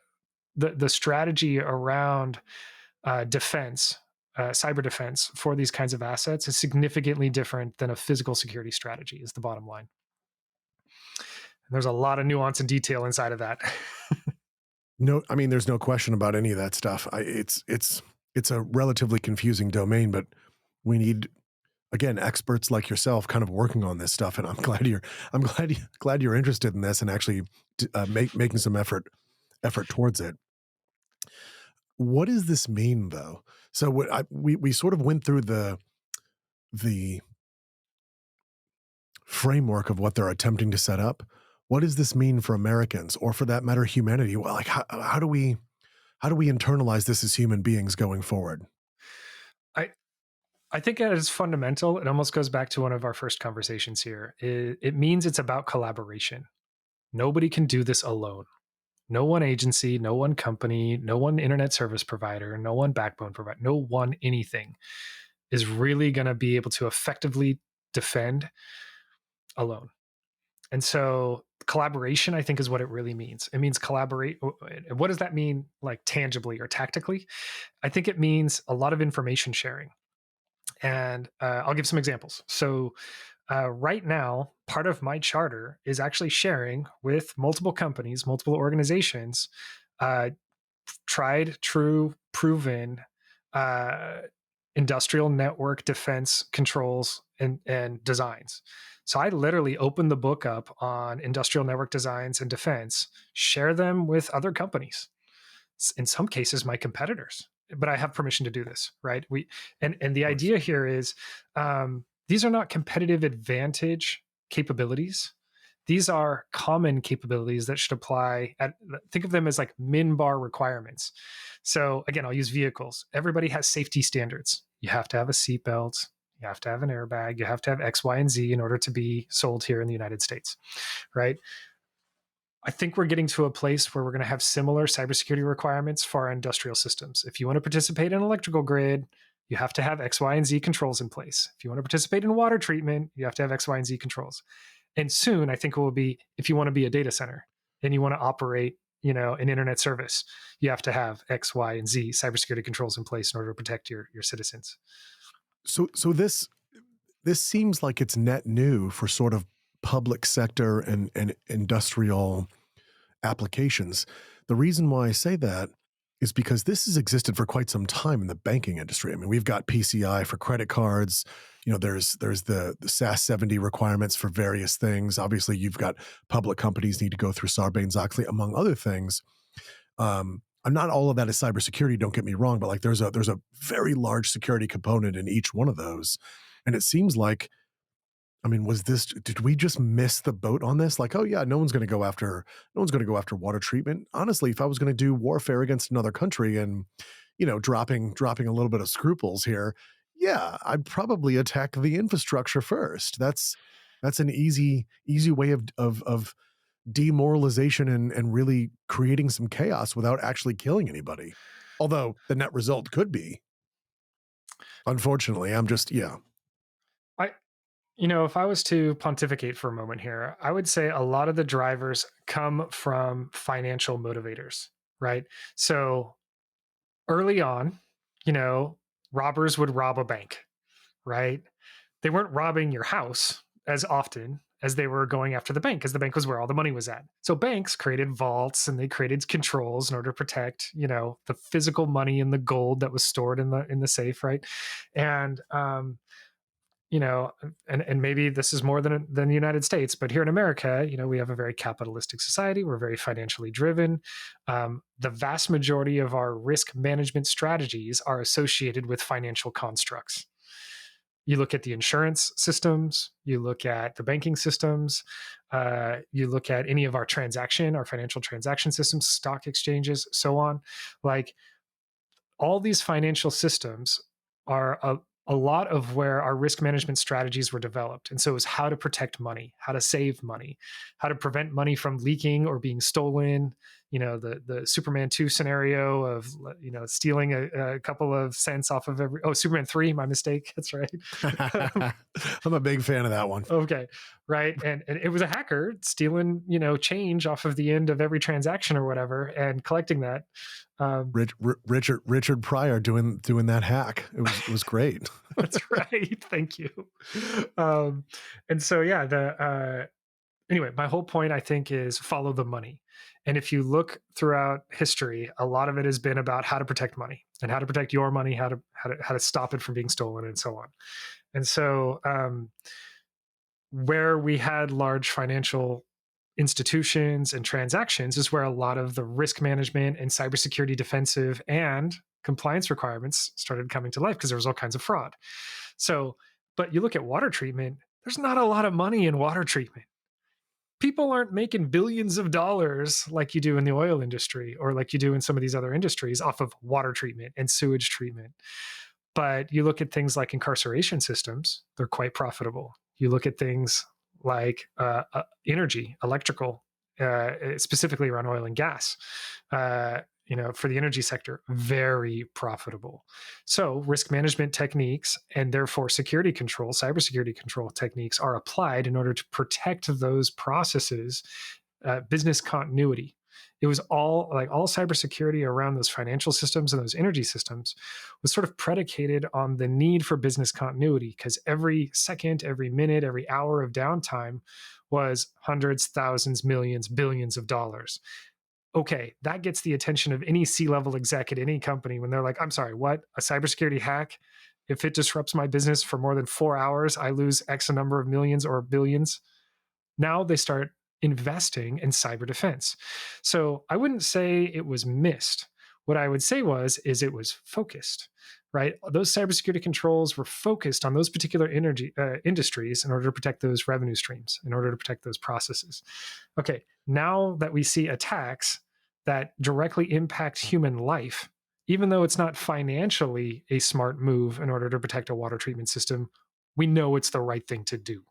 [SPEAKER 2] the strategy around defense, cyber defense for these kinds of assets is significantly different than a physical security strategy. Is the bottom line. And there's a lot of nuance and detail inside of that.
[SPEAKER 1] No, I mean, there's no question about any of that stuff. It's a relatively confusing domain, but we need, again, experts like yourself kind of working on this stuff. And I'm glad you're interested in this and actually making some effort towards it. What does this mean, though? So we sort of went through the framework of what they're attempting to set up. What does this mean for Americans, or for that matter, humanity? Well, like how do we internalize this as human beings going forward?
[SPEAKER 2] I I think it is fundamental. It almost goes back to one of our first conversations here. It means it's about collaboration. Nobody can do this alone. No one agency, no one company, no one internet service provider, no one backbone provider, no one anything is really going to be able to effectively defend alone. And so collaboration, I think, is what it really means. It means collaborate. What does that mean, like tangibly or tactically? I think it means a lot of information sharing. And I'll give some examples. So Right now, part of my charter is actually sharing with multiple companies, multiple organizations, uh, tried, true, proven uh, industrial network defense controls and designs. So I literally open the book up on industrial network designs and defense, share them with other companies, in some cases my competitors, but I have permission to do this, right? We and the
[SPEAKER 1] Of course.
[SPEAKER 2] idea here is, these are not competitive advantage capabilities. These are common capabilities that should apply at, think of them as like min bar requirements. So again, I'll use vehicles. Everybody has safety standards. You have to have a seatbelt, you have to have an airbag, you have to have X, Y, and Z in order to be sold here in the United States, right? I think we're getting to a place where we're going to have similar cybersecurity requirements for our industrial systems. If you want to participate in an electrical grid, you have to have X, Y, and Z controls in place. If you want to participate in water treatment, you have to have X, Y, and Z controls. And soon, I think it will be, if you want to be a data center and you want to operate, an internet service, you have to have X, Y, and Z cybersecurity controls in place in order to protect your citizens.
[SPEAKER 1] So this seems like it's net new for sort of public sector and industrial applications. The reason why I say that is because this has existed for quite some time in the banking industry. I mean, we've got PCI for credit cards. There's the SAS 70 requirements for various things. Obviously, you've got public companies need to go through Sarbanes-Oxley, among other things. And not all of that is cybersecurity. Don't get me wrong, but like there's a very large security component in each one of those, and it seems like, I mean, did we just miss the boat on this? Like, oh yeah, no one's going to go after water treatment. Honestly, if I was going to do warfare against another country and, dropping a little bit of scruples here, yeah, I'd probably attack the infrastructure first. That's an easy way of demoralization and really creating some chaos without actually killing anybody. Although the net result could be, unfortunately, yeah.
[SPEAKER 2] I, if I was to pontificate for a moment here, I would say a lot of the drivers come from financial motivators, right? So early on, you know, robbers would rob a bank, right? They weren't robbing your house as often as they were going after the bank, because the bank was where all the money was at. So banks created vaults and they created controls in order to protect, the physical money and the gold that was stored in the safe, right? And you know, and maybe this is more than the United States, but here in America, we have a very capitalistic society. We're very financially driven. The vast majority of our risk management strategies are associated with financial constructs. You look at the insurance systems, you look at the banking systems, you look at any of our financial transaction systems, stock exchanges, so on. Like, all these financial systems are a lot of where our risk management strategies were developed. And so it was how to protect money, how to save money, how to prevent money from leaking or being stolen. The Superman 2 scenario of, stealing a couple of cents off of Superman 3, my mistake. That's right.
[SPEAKER 1] I'm a big fan of that one.
[SPEAKER 2] Okay. Right. And it was a hacker stealing, change off of the end of every transaction or whatever and collecting that.
[SPEAKER 1] Richard Pryor doing that hack. It was great.
[SPEAKER 2] That's right. Thank you. And so, yeah, anyway, my whole point, I think, is follow the money. And if you look throughout history, a lot of it has been about how to protect money and how to protect your money, how to stop it from being stolen, and so on. And so, where we had large financial institutions and transactions is where a lot of the risk management and cybersecurity defensive and compliance requirements started coming to life, because there was all kinds of fraud. So, but you look at water treatment, there's not a lot of money in water treatment. People aren't making billions of dollars like you do in the oil industry or like you do in some of these other industries off of water treatment and sewage treatment. But you look at things like incarceration systems, they're quite profitable. You look at things like energy, electrical, specifically around oil and gas. For the energy sector, very profitable. So risk management techniques and therefore security control, cybersecurity control techniques are applied in order to protect those processes, business continuity. It was all like all cybersecurity around those financial systems and those energy systems was sort of predicated on the need for business continuity because every second, every minute, every hour of downtime was hundreds, thousands, millions, billions of dollars. Okay, that gets the attention of any C-level exec at any company when they're like, I'm sorry, what? A cybersecurity hack? If it disrupts my business for more than 4 hours, I lose X number of millions or billions. Now they start investing in cyber defense. So I wouldn't say it was missed. What I would say is it was focused, right? Those cybersecurity controls were focused on those particular energy industries in order to protect those revenue streams, in order to protect those processes. Okay, now that we see attacks that directly impact human life, even though it's not financially a smart move in order to protect a water treatment system, we know it's the right thing to do,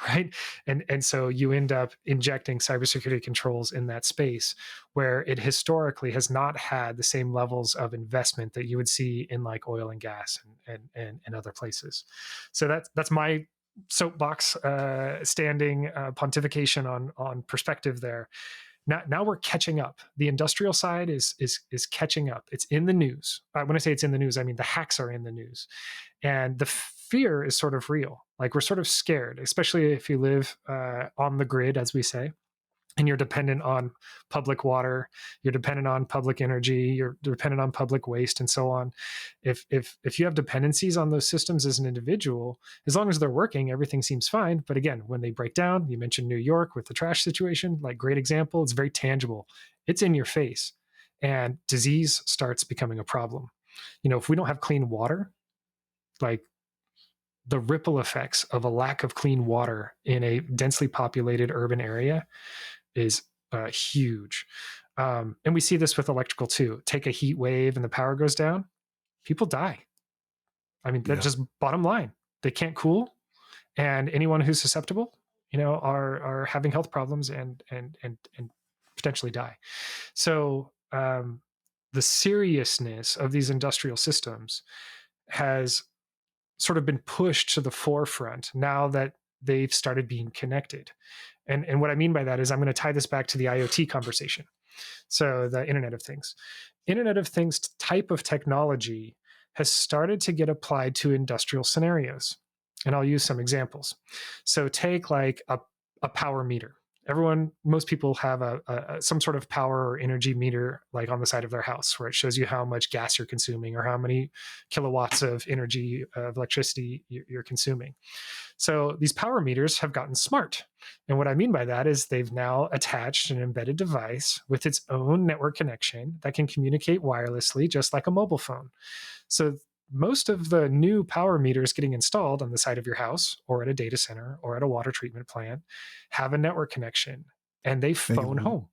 [SPEAKER 2] right? And so you end up injecting cybersecurity controls in that space where it historically has not had the same levels of investment that you would see in like oil and gas and other places. So that's my soapbox standing pontification on perspective there. Now we're catching up. The industrial side is catching up. It's in the news. When I say it's in the news, I mean the hacks are in the news, and the fear is sort of real. Like we're sort of scared, especially if you live on the grid, as we say, and you're dependent on public water, you're dependent on public energy, you're dependent on public waste, and so on. If you have dependencies on those systems as an individual, as long as they're working, everything seems fine. But again, when they break down, you mentioned New York with the trash situation, like great example. It's very tangible. It's in your face, and disease starts becoming a problem. If we don't have clean water, like the ripple effects of a lack of clean water in a densely populated urban area is huge. And we see this with electrical too. Take a heat wave and the power goes down, people die. I mean, that's
[SPEAKER 1] Yeah.
[SPEAKER 2] just bottom line. They can't cool, and anyone who's susceptible, are having health problems and potentially die. So the seriousness of these industrial systems has sort of been pushed to the forefront now that they've started being connected. And what I mean by that is I'm going to tie this back to the IoT conversation. So the Internet of Things. Internet of Things type of technology has started to get applied to industrial scenarios. And I'll use some examples. So take like a power meter. Most people have some sort of power or energy meter like on the side of their house where it shows you how much gas you're consuming or how many kilowatts of energy of electricity you're consuming. So these power meters have gotten smart. And what I mean by that is they've now attached an embedded device with its own network connection that can communicate wirelessly, just like a mobile phone. So most of the new power meters getting installed on the side of your house or at a data center or at a water treatment plant have a network connection and they
[SPEAKER 1] They
[SPEAKER 2] phone home.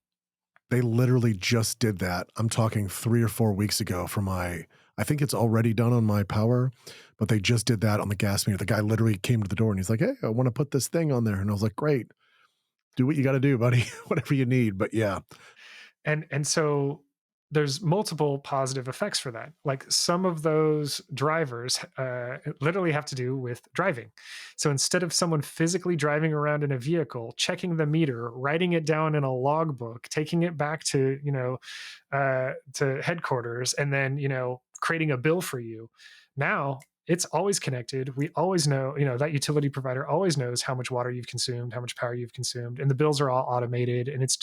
[SPEAKER 1] They literally just did that. I'm talking 3 or 4 weeks ago for my I think it's already done on my power, but they just did that on the gas meter. The guy literally came to the door and he's like, "Hey, I wanna put this thing on there." And I was like, "Great. Do what you gotta do, buddy. Whatever you need." But yeah.
[SPEAKER 2] And so there's multiple positive effects for that. Like some of those drivers literally have to do with driving. So instead of someone physically driving around in a vehicle, checking the meter, writing it down in a logbook, taking it back to to headquarters, and then creating a bill for you, now it's always connected. We always know, that utility provider always knows how much water you've consumed, how much power you've consumed, and the bills are all automated. And it's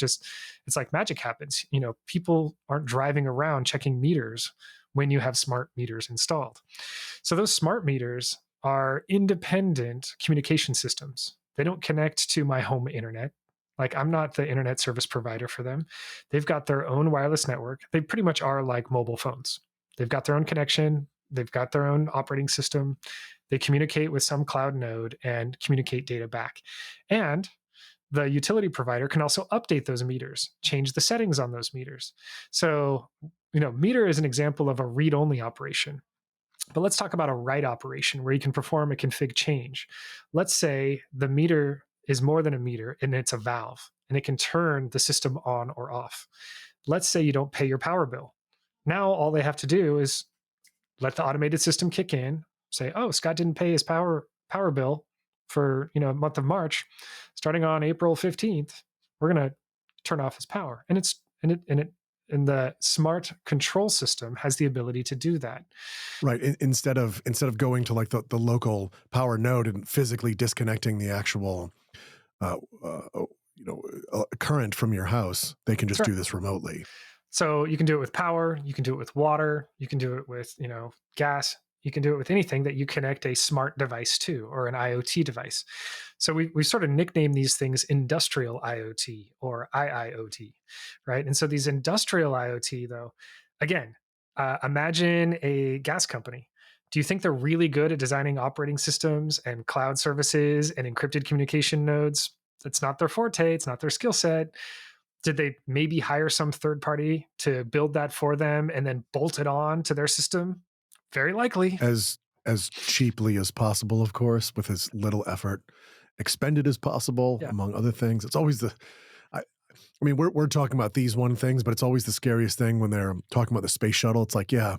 [SPEAKER 2] like magic happens. People aren't driving around checking meters when you have smart meters installed. So those smart meters are independent communication systems. They don't connect to my home internet. Like I'm not the internet service provider for them. They've got their own wireless network. They pretty much are like mobile phones. They've got their own connection. They've got their own operating system. They communicate with some cloud node and communicate data back. And the utility provider can also update those meters, change the settings on those meters. So, meter is an example of a read only operation. But let's talk about a write operation where you can perform a config change. Let's say the meter is more than a meter and it's a valve and it can turn the system on or off. Let's say you don't pay your power bill. Now all they have to do is let the automated system kick in, say, "Oh, Scott didn't pay his power bill for, month of March. Starting on April 15th, we're going to turn off his power." And and the smart control system has the ability to do that.
[SPEAKER 1] Right. Instead of going to like the local power node and physically disconnecting the actual uh, uh, oh, current from your house, they can
[SPEAKER 2] That's
[SPEAKER 1] just
[SPEAKER 2] right.
[SPEAKER 1] do this remotely.
[SPEAKER 2] So you can do it with power, you can do it with water, you can do it with, gas, you can do it with anything that you connect a smart device to or an IoT device. So we sort of nickname these things industrial IoT or IIoT, right? And so these industrial IoT, though, again, imagine a gas company. Do you think they're really good at designing operating systems and cloud services and encrypted communication nodes? It's not their forte, it's not their skill set. Did they maybe hire some third party to build that for them and then bolt it on to their system? Very likely.
[SPEAKER 1] As cheaply as possible, of course, with as little effort expended as possible,
[SPEAKER 2] Yeah.
[SPEAKER 1] among other things. It's always the I, I mean, we're talking about these one things, but it's always the scariest thing when they're talking about the space shuttle. It's like, yeah,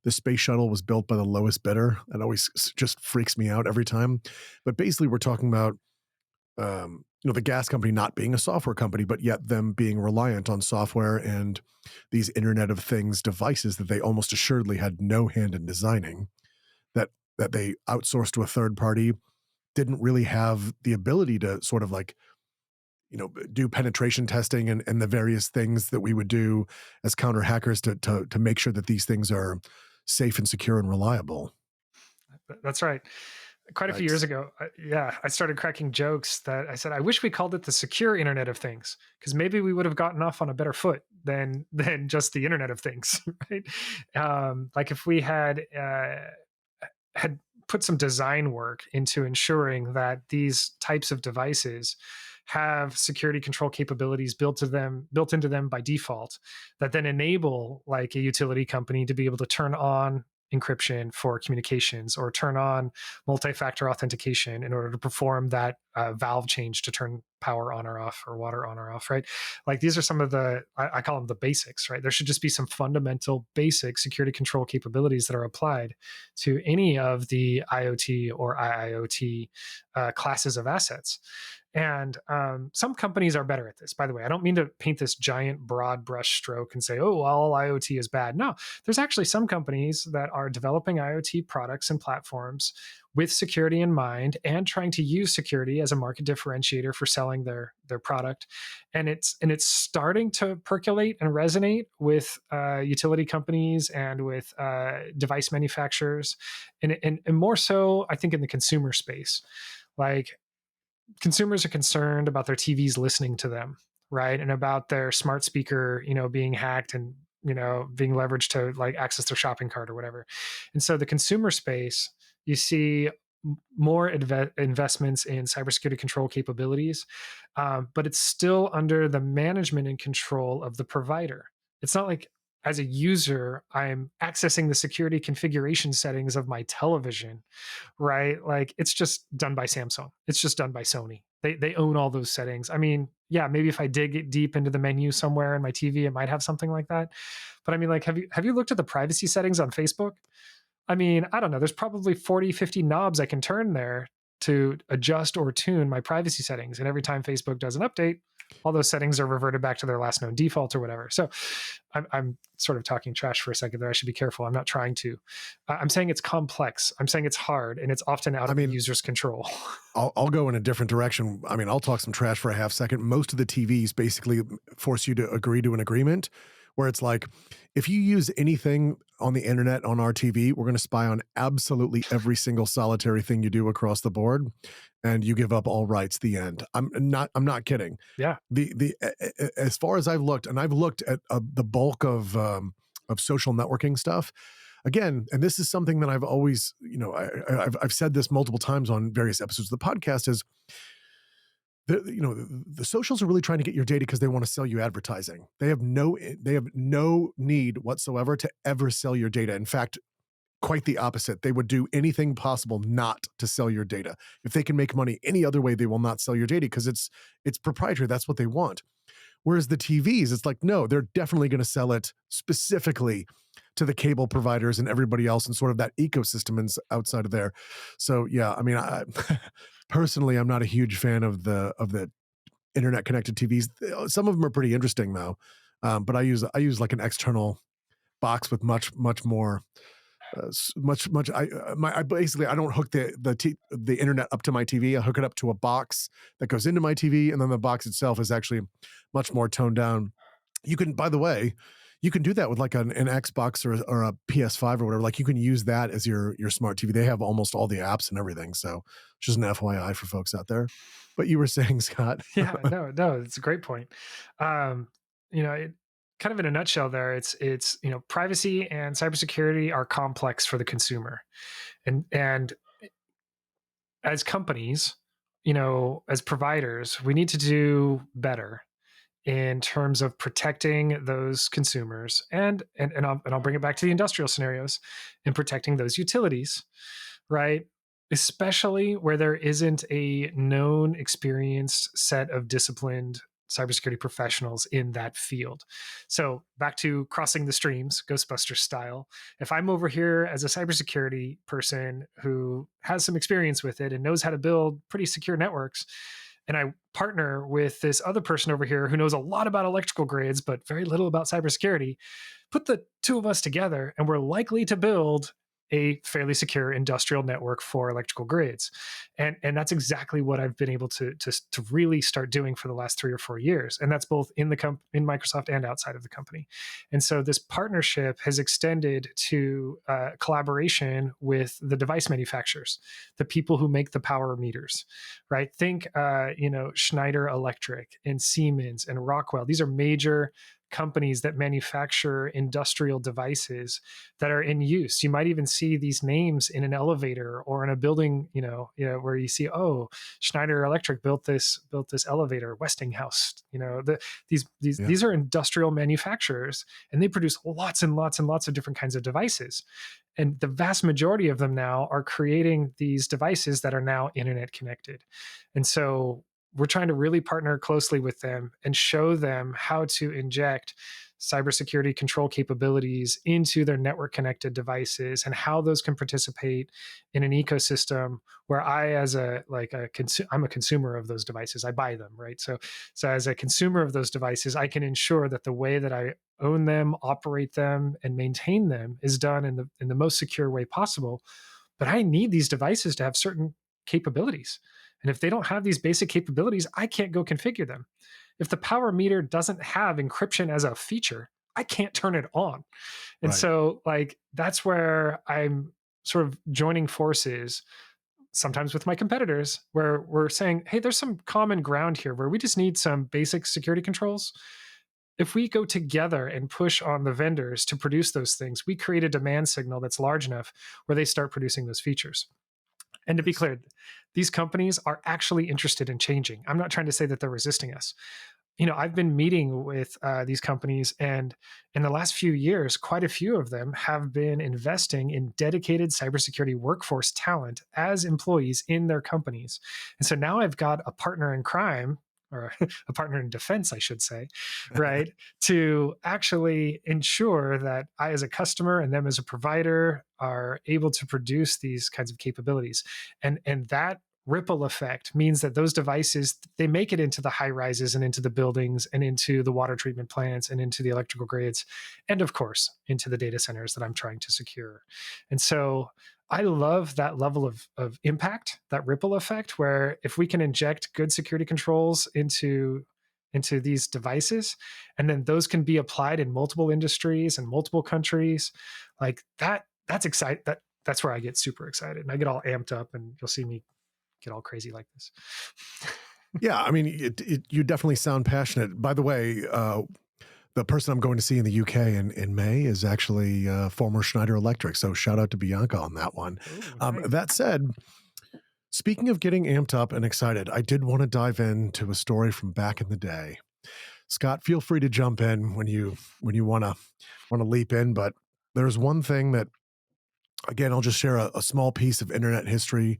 [SPEAKER 1] the space shuttle was built by the lowest bidder. It always just freaks me out every time. But basically, we're talking about the gas company not being a software company, but yet them being reliant on software and these Internet of Things devices that they almost assuredly had no hand in designing, that they outsourced to a third party, didn't really have the ability to sort of like, do penetration testing and the various things that we would do as counter hackers to make sure that these things are safe and secure and reliable.
[SPEAKER 2] That's right. Quite a few years
[SPEAKER 1] Yikes.
[SPEAKER 2] ago, yeah, I started cracking jokes that I said, I wish we called it the secure Internet of Things, because maybe we would have gotten off on a better foot than just the Internet of Things, right? Like if we had put some design work into ensuring that these types of devices have security control capabilities built into them by default that then enable like a utility company to be able to turn on encryption for communications or turn on multi-factor authentication in order to perform that valve change to turn power on or off or water on or off, right? Like these are some of I call them the basics, right? There should just be some fundamental basic security control capabilities that are applied to any of the IoT or IIoT classes of assets. And some companies are better at this. By the way, I don't mean to paint this giant broad brush stroke and say, oh, all IoT is bad. No, there's actually some companies that are developing IoT products and platforms with security in mind and trying to use security as a market differentiator for selling their product. And it's starting to percolate and resonate with utility companies and with device manufacturers, and more so, I think, in the consumer space. Like consumers are concerned about their TVs listening to them, right? And about their smart speaker, being hacked and, being leveraged to like access their shopping cart or whatever. And so the consumer space, you see more investments in cybersecurity control capabilities, but it's still under the management and control of the provider. It's not like as a user, I'm accessing the security configuration settings of my television, right? Like it's just done by Samsung. It's just done by Sony. They own all those settings. I mean, yeah, maybe if I dig deep into the menu somewhere in my TV, it might have something like that. But I mean, like, have you looked at the privacy settings on Facebook? I mean, I don't know. There's probably 40, 50 knobs I can turn there to adjust or tune my privacy settings. And every time Facebook does an update, all those settings are reverted back to their last known default or whatever. So I'm sort of talking trash for a second there. I should be careful. I'm not trying to. I'm saying it's complex. I'm saying it's hard and it's often out
[SPEAKER 1] I
[SPEAKER 2] of the
[SPEAKER 1] mean,
[SPEAKER 2] user's control.
[SPEAKER 1] I'll go in a different direction. I mean, I'll talk some trash for a half second. Most of the TVs basically force you to agree to an agreement where it's like, if you use anything on the internet on our TV, we're going to spy on absolutely every single solitary thing you do across the board, and you give up all rights. The end. I'm not kidding.
[SPEAKER 2] Yeah.
[SPEAKER 1] The as far as I've looked, and I've looked at the bulk of social networking stuff again, and this is something that I've always, I've said this multiple times on various episodes of the podcast is the socials are really trying to get your data because they want to sell you advertising. They have no need whatsoever to ever sell your data. In fact, quite the opposite. They would do anything possible not to sell your data. If they can make money any other way, they will not sell your data because it's proprietary. That's what they want. Whereas the TVs, it's like, no, they're definitely going to sell it specifically to the cable providers and everybody else and sort of that ecosystem outside of there. So yeah, I mean, personally, I'm not a huge fan of the internet connected TVs. Some of them are pretty interesting though. But I use like an external box with much more much I basically I don't hook the internet up to my TV. I hook it up to a box that goes into my TV, and then the box itself is actually much more toned down. You can, by the way, you can do that with like an Xbox or a PS5 or whatever. Like you can use that as your smart TV. They have almost all the apps and everything. So just an FYI for folks out there. But you were saying, Scott.
[SPEAKER 2] Yeah, no, no, it's a great point. Um, kind of in a nutshell, there, it's privacy and cybersecurity are complex for the consumer, and as companies, as providers, we need to do better in terms of protecting those consumers and I'll bring it back to the industrial scenarios and protecting those utilities, right? Especially where there isn't a known, experienced set of disciplined cybersecurity professionals in that field. So back to crossing the streams, Ghostbusters style. If I'm over here as a cybersecurity person who has some experience with it and knows how to build pretty secure networks, and I partner with this other person over here who knows a lot about electrical grids but very little about cybersecurity, put the two of us together and we're likely to build a fairly secure industrial network for electrical grids. And that's exactly what I've been able to really start doing for the last 3 or 4 years. And that's both in Microsoft and outside of the company. And so this partnership has extended to collaboration with the device manufacturers, the people who make the power meters, right? Think, Schneider Electric and Siemens and Rockwell. These are major companies that manufacture industrial devices that are in use. You might even see these names in an elevator or in a building, where you see, oh, Schneider Electric built this elevator, Westinghouse. These these
[SPEAKER 1] Yeah.
[SPEAKER 2] these are industrial manufacturers, and they produce lots and lots and lots of different kinds of devices. And the vast majority of them now are creating these devices that are now internet connected. And so we're trying to really partner closely with them and show them how to inject cybersecurity control capabilities into their network connected devices and how those can participate in an ecosystem where I, as I'm a consumer of those devices. I buy them, right? So as a consumer of those devices, I can ensure that the way that I own them, operate them, and maintain them is done in the most secure way possible. But I need these devices to have certain capabilities. And if they don't have these basic capabilities, I can't go configure them. If the power meter doesn't have encryption as a feature, I can't turn it on. And
[SPEAKER 1] Right.
[SPEAKER 2] so, like, that's where I'm sort of joining forces, sometimes with my competitors, where we're saying, hey, there's some common ground here where we just need some basic security controls. If we go together and push on the vendors to produce those things, we create a demand signal that's large enough where they start producing those features. And to be
[SPEAKER 1] Nice.
[SPEAKER 2] clear, these companies are actually interested in changing. I'm not trying to say that they're resisting us. I've been meeting with these companies, and in the last few years, quite a few of them have been investing in dedicated cybersecurity workforce talent as employees in their companies. And so now I've got a partner in crime, or a partner in defense, I should say, right? To actually ensure that I, as a customer, and them as a provider, are able to produce these kinds of capabilities. And that ripple effect means that those devices, they make it into the high rises and into the buildings and into the water treatment plants and into the electrical grids, and of course into the data centers that I'm trying to secure. And so I love that level of impact, that ripple effect, where if we can inject good security controls into these devices, and then those can be applied in multiple industries and multiple countries, like that's exciting. That's where I get super excited and I get all amped up, and you'll see me get all crazy like this.
[SPEAKER 1] Yeah, I mean, you definitely sound passionate. By the way, the person I'm going to see in the UK in May is actually former Schneider Electric. So shout out to Bianca on that one.
[SPEAKER 2] Oh, nice.
[SPEAKER 1] That said, speaking of getting amped up and excited, I did want to dive into a story from back in the day. Scott, feel free to jump in when you want to leap in. But there's one thing that, again, I'll just share a small piece of internet history.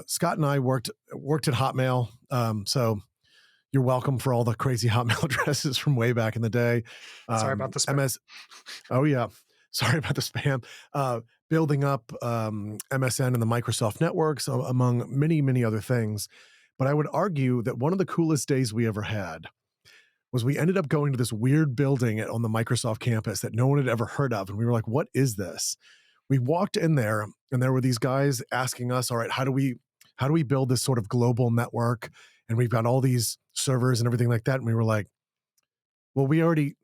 [SPEAKER 1] Scott and I worked at Hotmail, so you're welcome for all the crazy Hotmail addresses from way back in the day.
[SPEAKER 2] Sorry about the spam.
[SPEAKER 1] MS, oh yeah, sorry about the spam. Building up MSN and the Microsoft networks, among many other things. But I would argue that one of the coolest days we ever had was we ended up going to this weird building on the Microsoft campus that no one had ever heard of. And we were like, what is this? We walked in there and there were these guys asking us, all right, how do we build this sort of global network? And we've got all these servers and everything like that. And we were like, well, we already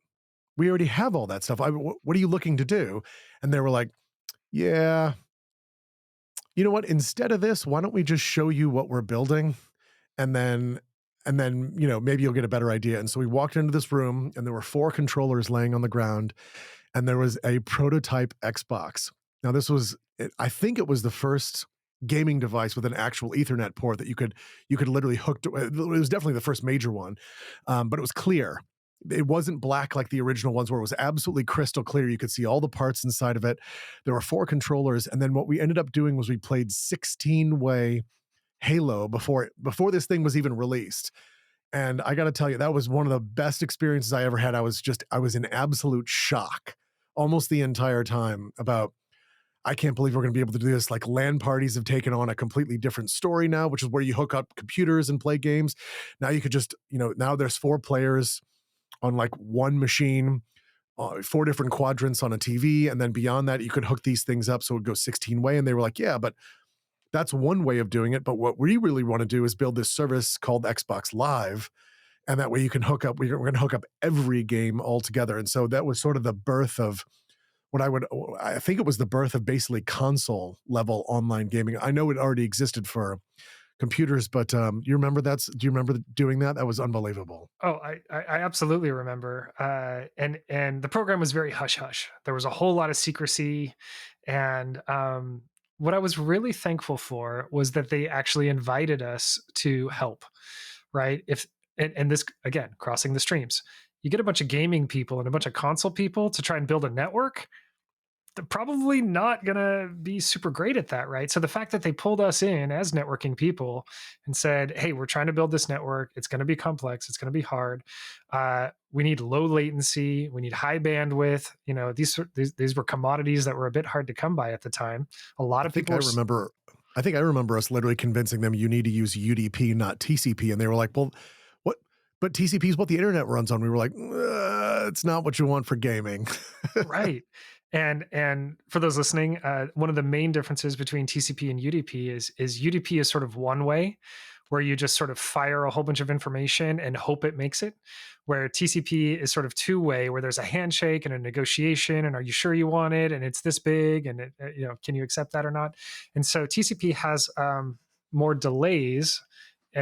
[SPEAKER 1] have all that stuff. What are you looking to do? And they were like, yeah, you know what? Instead of this, why don't we just show you what we're building? And then, maybe you'll get a better idea. And so we walked into this room and there were 4 controllers laying on the ground and there was a prototype Xbox. Now I think it was the first gaming device with an actual Ethernet port that you could literally hook to. It was definitely the first major one, but it was clear. It wasn't black like the original ones where it was absolutely crystal clear. You could see all the parts inside of it. There were 4 controllers, and then what we ended up doing was we played 16-way Halo before this thing was even released. And I got to tell you, that was one of the best experiences I ever had. I was in absolute shock almost the entire time about, I can't believe we're going to be able to do this. Like LAN parties have taken on a completely different story now, which is where you hook up computers and play games. Now you could just, now there's 4 players on like one machine, 4 different quadrants on a TV. And then beyond that, you could hook these things up. So it would go 16-way. And they were like, yeah, but that's one way of doing it. But what we really want to do is build this service called Xbox Live. And that way you can we're going to hook up every game all together. And so that was sort of the birth of I think it was the birth of basically console level online gaming. I know it already existed for computers, but do you remember doing that? That was unbelievable.
[SPEAKER 2] Oh, I absolutely remember. And the program was very hush hush. There was a whole lot of secrecy, and what I was really thankful for was that they actually invited us to help. Right? If and this again, crossing the streams, you get a bunch of gaming people and a bunch of console people to try and build a network. They're probably not gonna be super great at that, right? So the fact that they pulled us in as networking people and said, "Hey, we're trying to build this network. It's going to be complex. It's going to be hard. We need low latency. We need high bandwidth." These were commodities that were a bit hard to come by at the time. A lot
[SPEAKER 1] I
[SPEAKER 2] of
[SPEAKER 1] think
[SPEAKER 2] people
[SPEAKER 1] I
[SPEAKER 2] were
[SPEAKER 1] remember I think I remember us literally convincing them you need to use UDP, not TCP. And they were like, well, what? But TCP is what the internet runs on. We were like, it's not what you want for gaming.
[SPEAKER 2] right. And for those listening, one of the main differences between TCP and UDP is UDP is sort of one way, where you just sort of fire a whole bunch of information and hope it makes it. Where TCP is sort of two-way, where there's a handshake and a negotiation, and are you sure you want it? And it's this big, and can you accept that or not? And so TCP has more delays,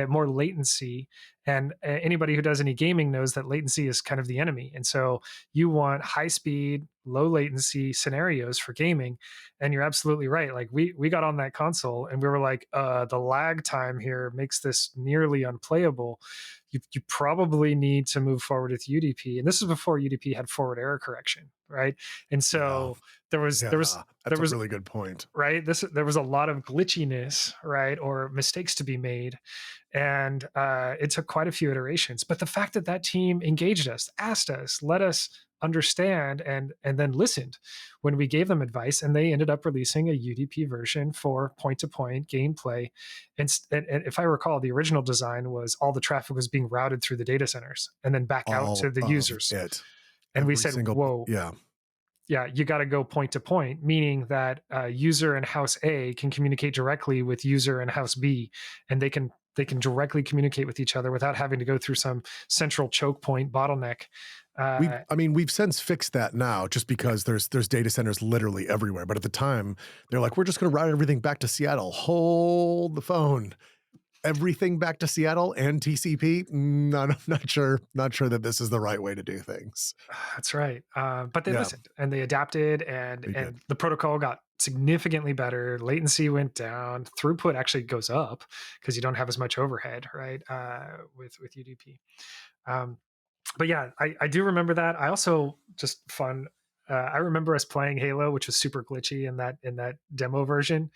[SPEAKER 2] more latency, and anybody who does any gaming knows that latency is kind of the enemy. And so you want high speed, low latency scenarios for gaming. And you're absolutely right. Like we got on that console and we were like, the lag time here makes this nearly unplayable. You probably need to move forward with UDP. And this is before UDP had forward error correction, right? And
[SPEAKER 1] Yeah.
[SPEAKER 2] so there was there was
[SPEAKER 1] Yeah.
[SPEAKER 2] there
[SPEAKER 1] That's a
[SPEAKER 2] was
[SPEAKER 1] really good point.
[SPEAKER 2] right, there was a lot of glitchiness, right, or mistakes to be made, and it took quite a few iterations. But the fact that that team engaged us, asked us, let us understand, and then listened when we gave them advice, and they ended up releasing a UDP version for point to point gameplay. And if I recall, the original design was all the traffic was being routed through the data centers and then back out to
[SPEAKER 1] All
[SPEAKER 2] the
[SPEAKER 1] of
[SPEAKER 2] users.
[SPEAKER 1] it.
[SPEAKER 2] And we
[SPEAKER 1] Every
[SPEAKER 2] said,
[SPEAKER 1] single,
[SPEAKER 2] whoa,
[SPEAKER 1] yeah.
[SPEAKER 2] yeah, you got to go point to point, meaning that user in house A can communicate directly with user in house B, and they can directly communicate with each other without having to go through some central choke point bottleneck. Uh,
[SPEAKER 1] We've since fixed that now just
[SPEAKER 2] yeah,
[SPEAKER 1] because there's data centers literally everywhere. But at the time, they're like, we're just going to route everything back to Seattle. Hold the phone. Everything back to Seattle and TCP? Not sure that this is the right way to do things.
[SPEAKER 2] that's right. But they
[SPEAKER 1] Yeah,
[SPEAKER 2] listened and they adapted, and
[SPEAKER 1] we did.
[SPEAKER 2] and the protocol got significantly better. Latency went down. Throughput actually goes up because you don't have as much overhead, right? With UDP. Um, but yeah, I do remember that. I also just fun. I remember us playing Halo, which was super glitchy in that demo version,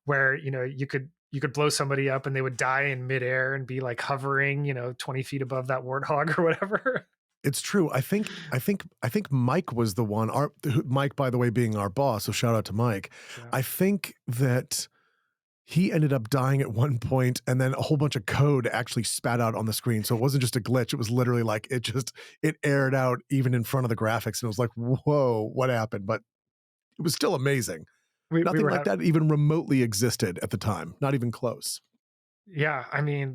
[SPEAKER 2] where you could blow somebody up and they would die in midair and be like hovering 20 feet above that warthog or whatever.
[SPEAKER 1] It's true. I think Mike was the one. Mike, by the way, being our boss. So shout out to Mike.
[SPEAKER 2] Yeah.
[SPEAKER 1] I think that he ended up dying at one point, and then a whole bunch of code actually spat out on the screen. So it wasn't just a glitch. It was literally like it aired out even in front of the graphics. And it was like, whoa, what happened? But it was still amazing.
[SPEAKER 2] We
[SPEAKER 1] Nothing
[SPEAKER 2] were
[SPEAKER 1] like that even remotely existed at the time, not even close.
[SPEAKER 2] yeah, I mean,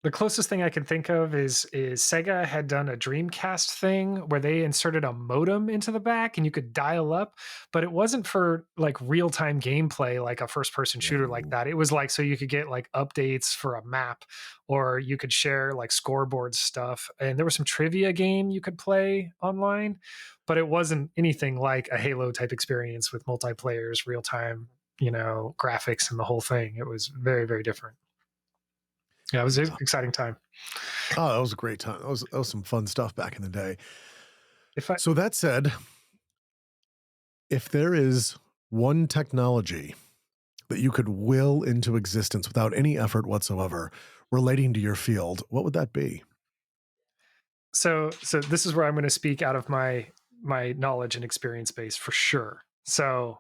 [SPEAKER 2] the closest thing I can think of is Sega had done a Dreamcast thing where they inserted a modem into the back and you could dial up, but it wasn't for like real-time gameplay like a first-person shooter like
[SPEAKER 1] No.
[SPEAKER 2] that. It was like so you could get like updates for a map or you could share like scoreboard stuff. And there was some trivia game you could play online, but it wasn't anything like a Halo type experience with multiplayers, real-time, graphics and the whole thing. It was very, very different. Yeah, it was an
[SPEAKER 1] Yeah.
[SPEAKER 2] exciting time.
[SPEAKER 1] Oh, that was a great time. That was some fun stuff back in the day.
[SPEAKER 2] If I
[SPEAKER 1] So that said, if there is one technology that you could will into existence without any effort whatsoever relating to your field, what would that be?
[SPEAKER 2] so this is where I'm going to speak out of my knowledge and experience base for sure. So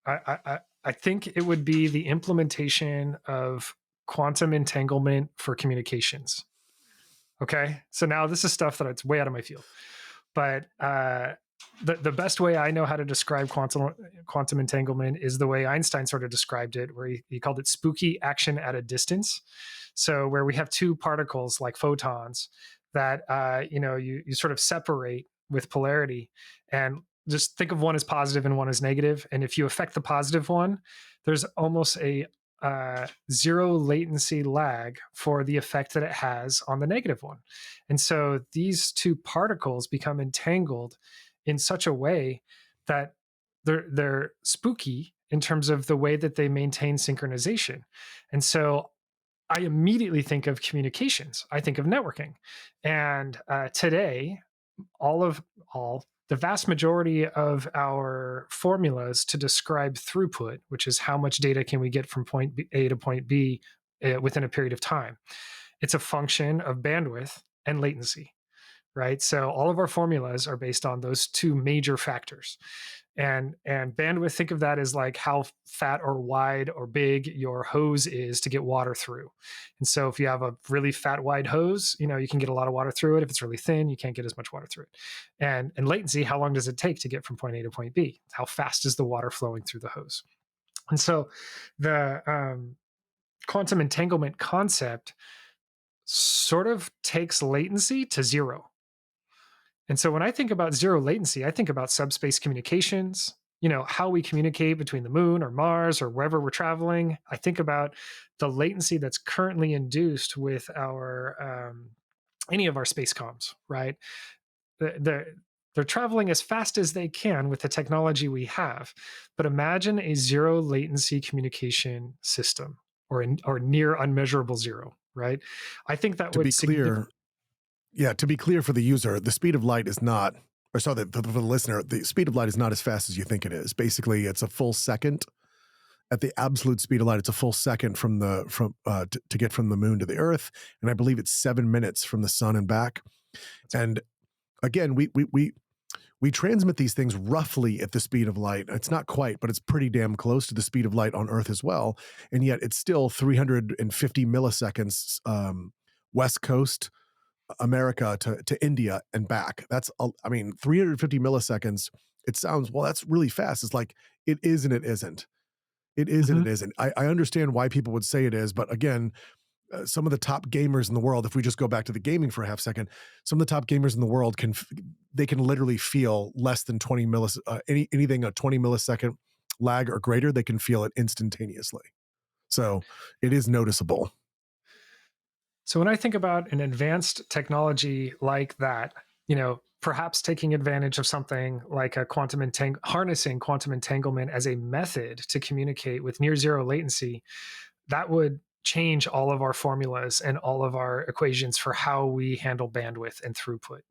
[SPEAKER 2] I think it would be the implementation of quantum entanglement for communications. Okay, so now this is stuff that it's way out of my field, but the best way I know how to describe quantum entanglement is the way Einstein sort of described it, where he called it spooky action at a distance. So where we have two particles like photons that you sort of separate with polarity, and just think of one as positive and one as negative. And if you affect the positive one, there's almost a zero latency lag for the effect that it has on the negative one. And so these two particles become entangled in such a way that they're spooky in terms of the way that they maintain synchronization. And so I immediately think of communications. I think of networking. And today, all of all the vast majority of our formulas to describe throughput, which is how much data can we get from A to point B within a period of time, it's a function of bandwidth and latency, right? So all of our formulas are based on those two major factors. And bandwidth, think of that as like how fat or wide or big your hose is to get water through. And so if you have a really fat wide hose, you can get a lot of water through it. If it's really thin, you can't get as much water through it. And latency, how long does it take to get from point A to point B? How fast is the water flowing through the hose? And so the quantum entanglement concept sort of takes latency to zero. And so when I think about zero latency, I think about subspace communications, how we communicate between the moon or Mars or wherever we're traveling. I think about the latency that's currently induced with our any of our space comms, right? They're traveling as fast as they can with the technology we have. But imagine a zero latency communication system or near unmeasurable zero, right? I think that
[SPEAKER 1] To
[SPEAKER 2] would
[SPEAKER 1] be
[SPEAKER 2] significantly.
[SPEAKER 1] clear, yeah, to be clear for the user, the speed of light is not, or sorry, for the listener, the speed of light is not as fast as you think it is. Basically, it's a full second. At the absolute speed of light, it's a full second to get from the moon to the Earth, and I believe it's 7 minutes from the sun and back. And again, we transmit these things roughly at the speed of light. It's not quite, but it's pretty damn close to the speed of light on Earth as well. And yet, it's still 350 milliseconds West Coast America to India and back. I mean, 350 milliseconds. It sounds, well, that's really fast. It's like, it is and it isn't. It is and
[SPEAKER 2] Mhm.
[SPEAKER 1] it isn't. I understand why people would say it is, but again, some of the top gamers in the world, if we just go back to the gaming for a half second, some of the top gamers in the world they can literally feel less than 20 anything a 20 millisecond lag or greater, they can feel it instantaneously. So it is noticeable.
[SPEAKER 2] So when I think about an advanced technology like that, perhaps taking advantage of something like harnessing quantum entanglement as a method to communicate with near zero latency, that would change all of our formulas and all of our equations for how we handle bandwidth and throughput.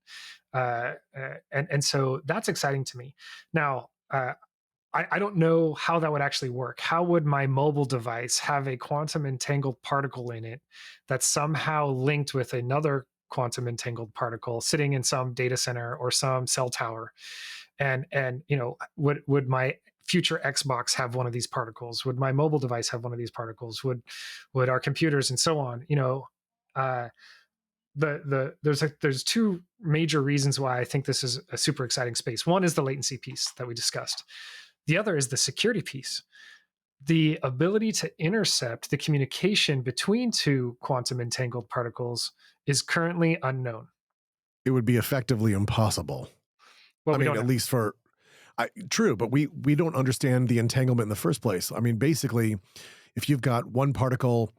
[SPEAKER 2] And so that's exciting to me. Now, I don't know how that would actually work. How would my mobile device have a quantum entangled particle in it that's somehow linked with another quantum entangled particle sitting in some data center or some cell tower? And would my future Xbox have one of these particles? Would my mobile device have one of these particles? Would our computers and so on? Uh, there's two major reasons why I think this is a super exciting space. One is the latency piece that we discussed. The other is the security piece. The ability to intercept the communication between two quantum entangled particles is currently unknown.
[SPEAKER 1] It would be effectively impossible.
[SPEAKER 2] Well,
[SPEAKER 1] I
[SPEAKER 2] we
[SPEAKER 1] mean,
[SPEAKER 2] don't
[SPEAKER 1] at
[SPEAKER 2] know.
[SPEAKER 1] least for true, but we don't understand the entanglement in the first place. I mean, basically, if you've got one particle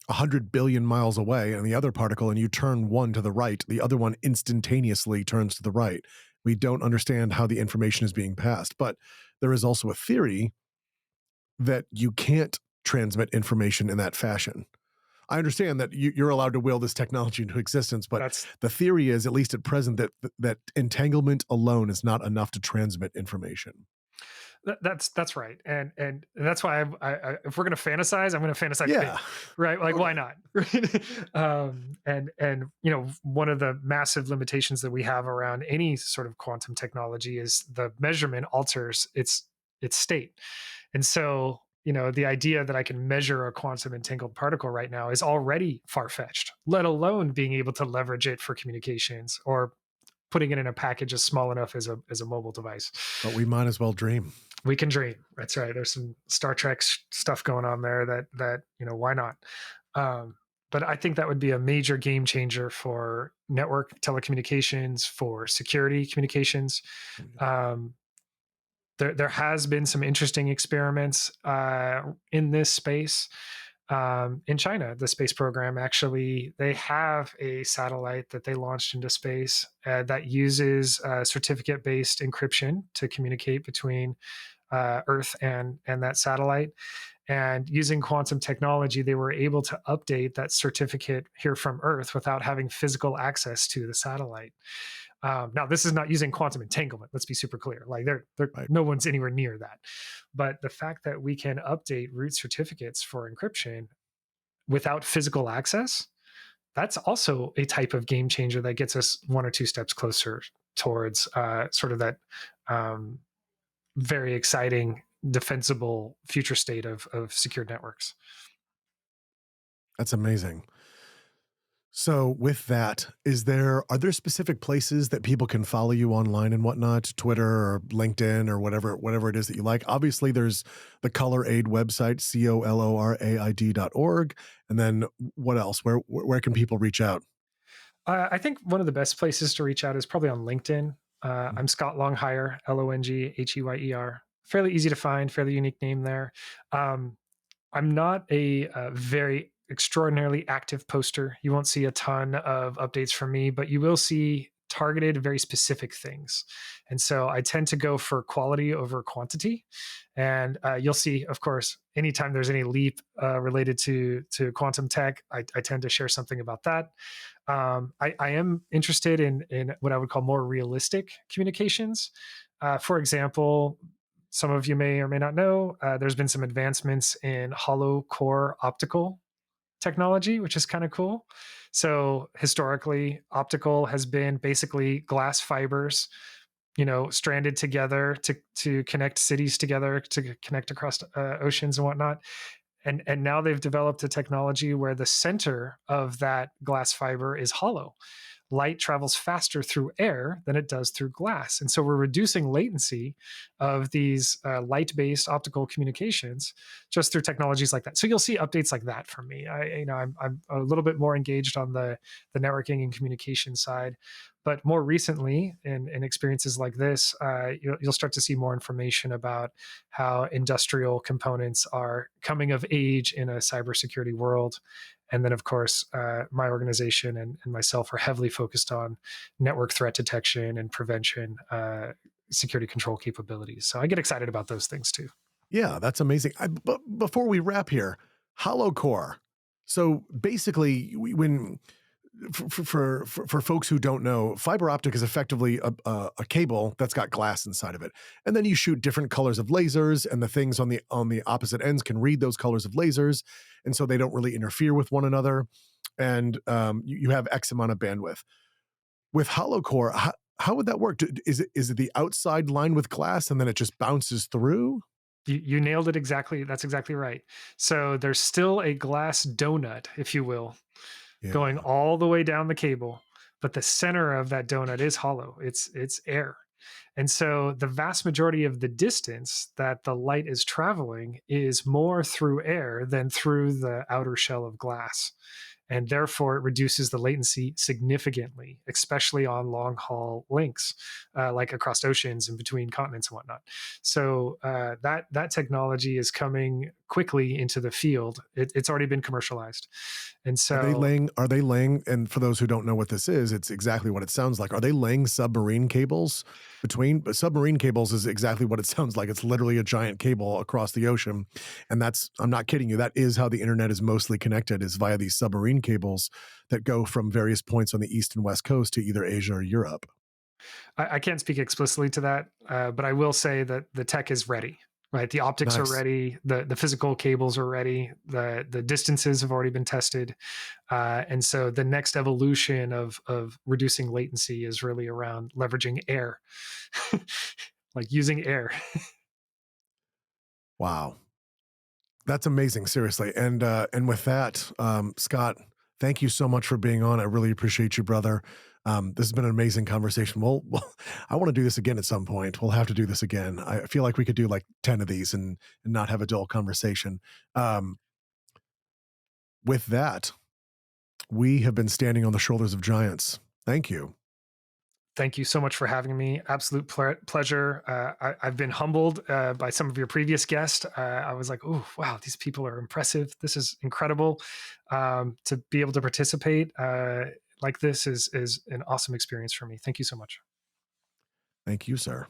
[SPEAKER 1] 100 billion miles away and the other particle, and you turn one to the right, the other one instantaneously turns to the right. We don't understand how the information is being passed. But there is also a theory that you can't transmit information in that fashion. I understand that you're allowed to will this technology into existence, but
[SPEAKER 2] That's
[SPEAKER 1] the theory is, at least at present, that entanglement alone is not enough to transmit information.
[SPEAKER 2] that's right, and that's why if we're gonna fantasize, I'm gonna fantasize
[SPEAKER 1] Yeah.
[SPEAKER 2] big, right? Like, why
[SPEAKER 1] Okay.
[SPEAKER 2] not? Right? And one of the massive limitations that we have around any sort of quantum technology is the measurement alters its state, and so the idea that I can measure a quantum entangled particle right now is already far fetched. Let alone being able to leverage it for communications or putting it in a package as small enough as a mobile device.
[SPEAKER 1] But we might as well dream.
[SPEAKER 2] We can dream. That's right. There's some Star Trek stuff going on there that why not? Um, but I think that would be a major game changer for network telecommunications, for security communications.
[SPEAKER 1] Oh, yeah.
[SPEAKER 2] Um, there has been some interesting experiments in this space. In China, the space program actually, they have a satellite that they launched into space that uses certificate-based encryption to communicate between Earth and that satellite. And using quantum technology, they were able to update that certificate here from Earth without having physical access to the satellite. Now, this is not using quantum entanglement. Let's be super clear. Like,
[SPEAKER 1] Right.
[SPEAKER 2] no one's anywhere near that. But the fact that we can update root certificates for encryption without physical access, that's also a type of game changer that gets us one or two steps closer towards sort of that um, very exciting, defensible future state of secured networks.
[SPEAKER 1] That's amazing. So with that, are there specific places that people can follow you online and whatnot, Twitter or LinkedIn or whatever it is that you like? Obviously, there's the Color Aid website, COLORAID.org. And then what else? Where can people reach out?
[SPEAKER 2] I think one of the best places to reach out is probably on LinkedIn. I'm Scott Longheyer, Longheyer. Fairly easy to find, fairly unique name there. Um, I'm not a very extraordinarily active poster. You won't see a ton of updates from me, but you will see targeted, very specific things. And so I tend to go for quality over quantity. And you'll see, of course, anytime there's any leap related to quantum tech, I tend to share something about that. I am interested in what I would call more realistic communications. For example, some of you may or may not know, there's been some advancements in hollow core optical technology, which is kind of cool. So historically, optical has been basically glass fibers, stranded together to connect cities together, to connect across oceans and whatnot. And now they've developed a technology where the center of that glass fiber is hollow. Light travels faster through air than it does through glass. And so we're reducing latency of these light based optical communications just through technologies like that. So you'll see updates like that from me. I'm a little bit more engaged on the networking and communication side. But more recently, in experiences like this, you'll start to see more information about how industrial components are coming of age in a cybersecurity world. And then, of course, my organization and myself are heavily focused on network threat detection and prevention, security control capabilities. So I get excited about those things too.
[SPEAKER 1] Yeah, that's amazing. But before we wrap here, Hollow Core. So basically, when for folks who don't know, fiber optic is effectively a cable that's got glass inside of it, and then you shoot different colors of lasers, and the things on the opposite ends can read those colors of lasers, and so they don't really interfere with one another, and you have X amount of bandwidth. With Hollow Core, how would that work? Is it the outside line with glass, and then it just bounces through?
[SPEAKER 2] You nailed it exactly. That's exactly right. So there's still a glass donut, if you will, going
[SPEAKER 1] Yeah.
[SPEAKER 2] all the way down the cable, but the center of that donut is hollow. It's air. And so the vast majority of the distance that the light is traveling is more through air than through the outer shell of glass. And therefore, it reduces the latency significantly, especially on long haul links, like across oceans and between continents and whatnot. So that technology is coming quickly into the field. It's already been commercialized, and so
[SPEAKER 1] Are they laying, and for those who don't know what this is, it's exactly what it sounds like. Are they laying submarine cables between, but submarine cables is exactly what it sounds like. It's literally a giant cable across the ocean. And that's, I'm not kidding you. That is how the internet is mostly connected, is via these submarine cables that go from various points on the east and west coast to either Asia or Europe.
[SPEAKER 2] I can't speak explicitly to that, but I will say that the tech is ready. Right, the optics are
[SPEAKER 1] Nice.
[SPEAKER 2] ready, the physical cables are ready, the distances have already been tested, and so the next evolution of reducing latency is really around leveraging air, like using air.
[SPEAKER 1] Wow. That's amazing, seriously. And with that, Scott, thank you so much for being on. I really appreciate you, brother. This has been an amazing conversation. I want to do this again at some point. We'll have to do this again. I feel like we could do like 10 of these and not have a dull conversation. Um, with that, we have been standing on the shoulders of giants. Thank you.
[SPEAKER 2] Thank you so much for having me. Absolute pleasure. I've been humbled by some of your previous guests. I was like, oh, wow, these people are impressive. This is incredible. To be able to participate like this is an awesome experience for me. Thank you so much.
[SPEAKER 1] Thank you, sir.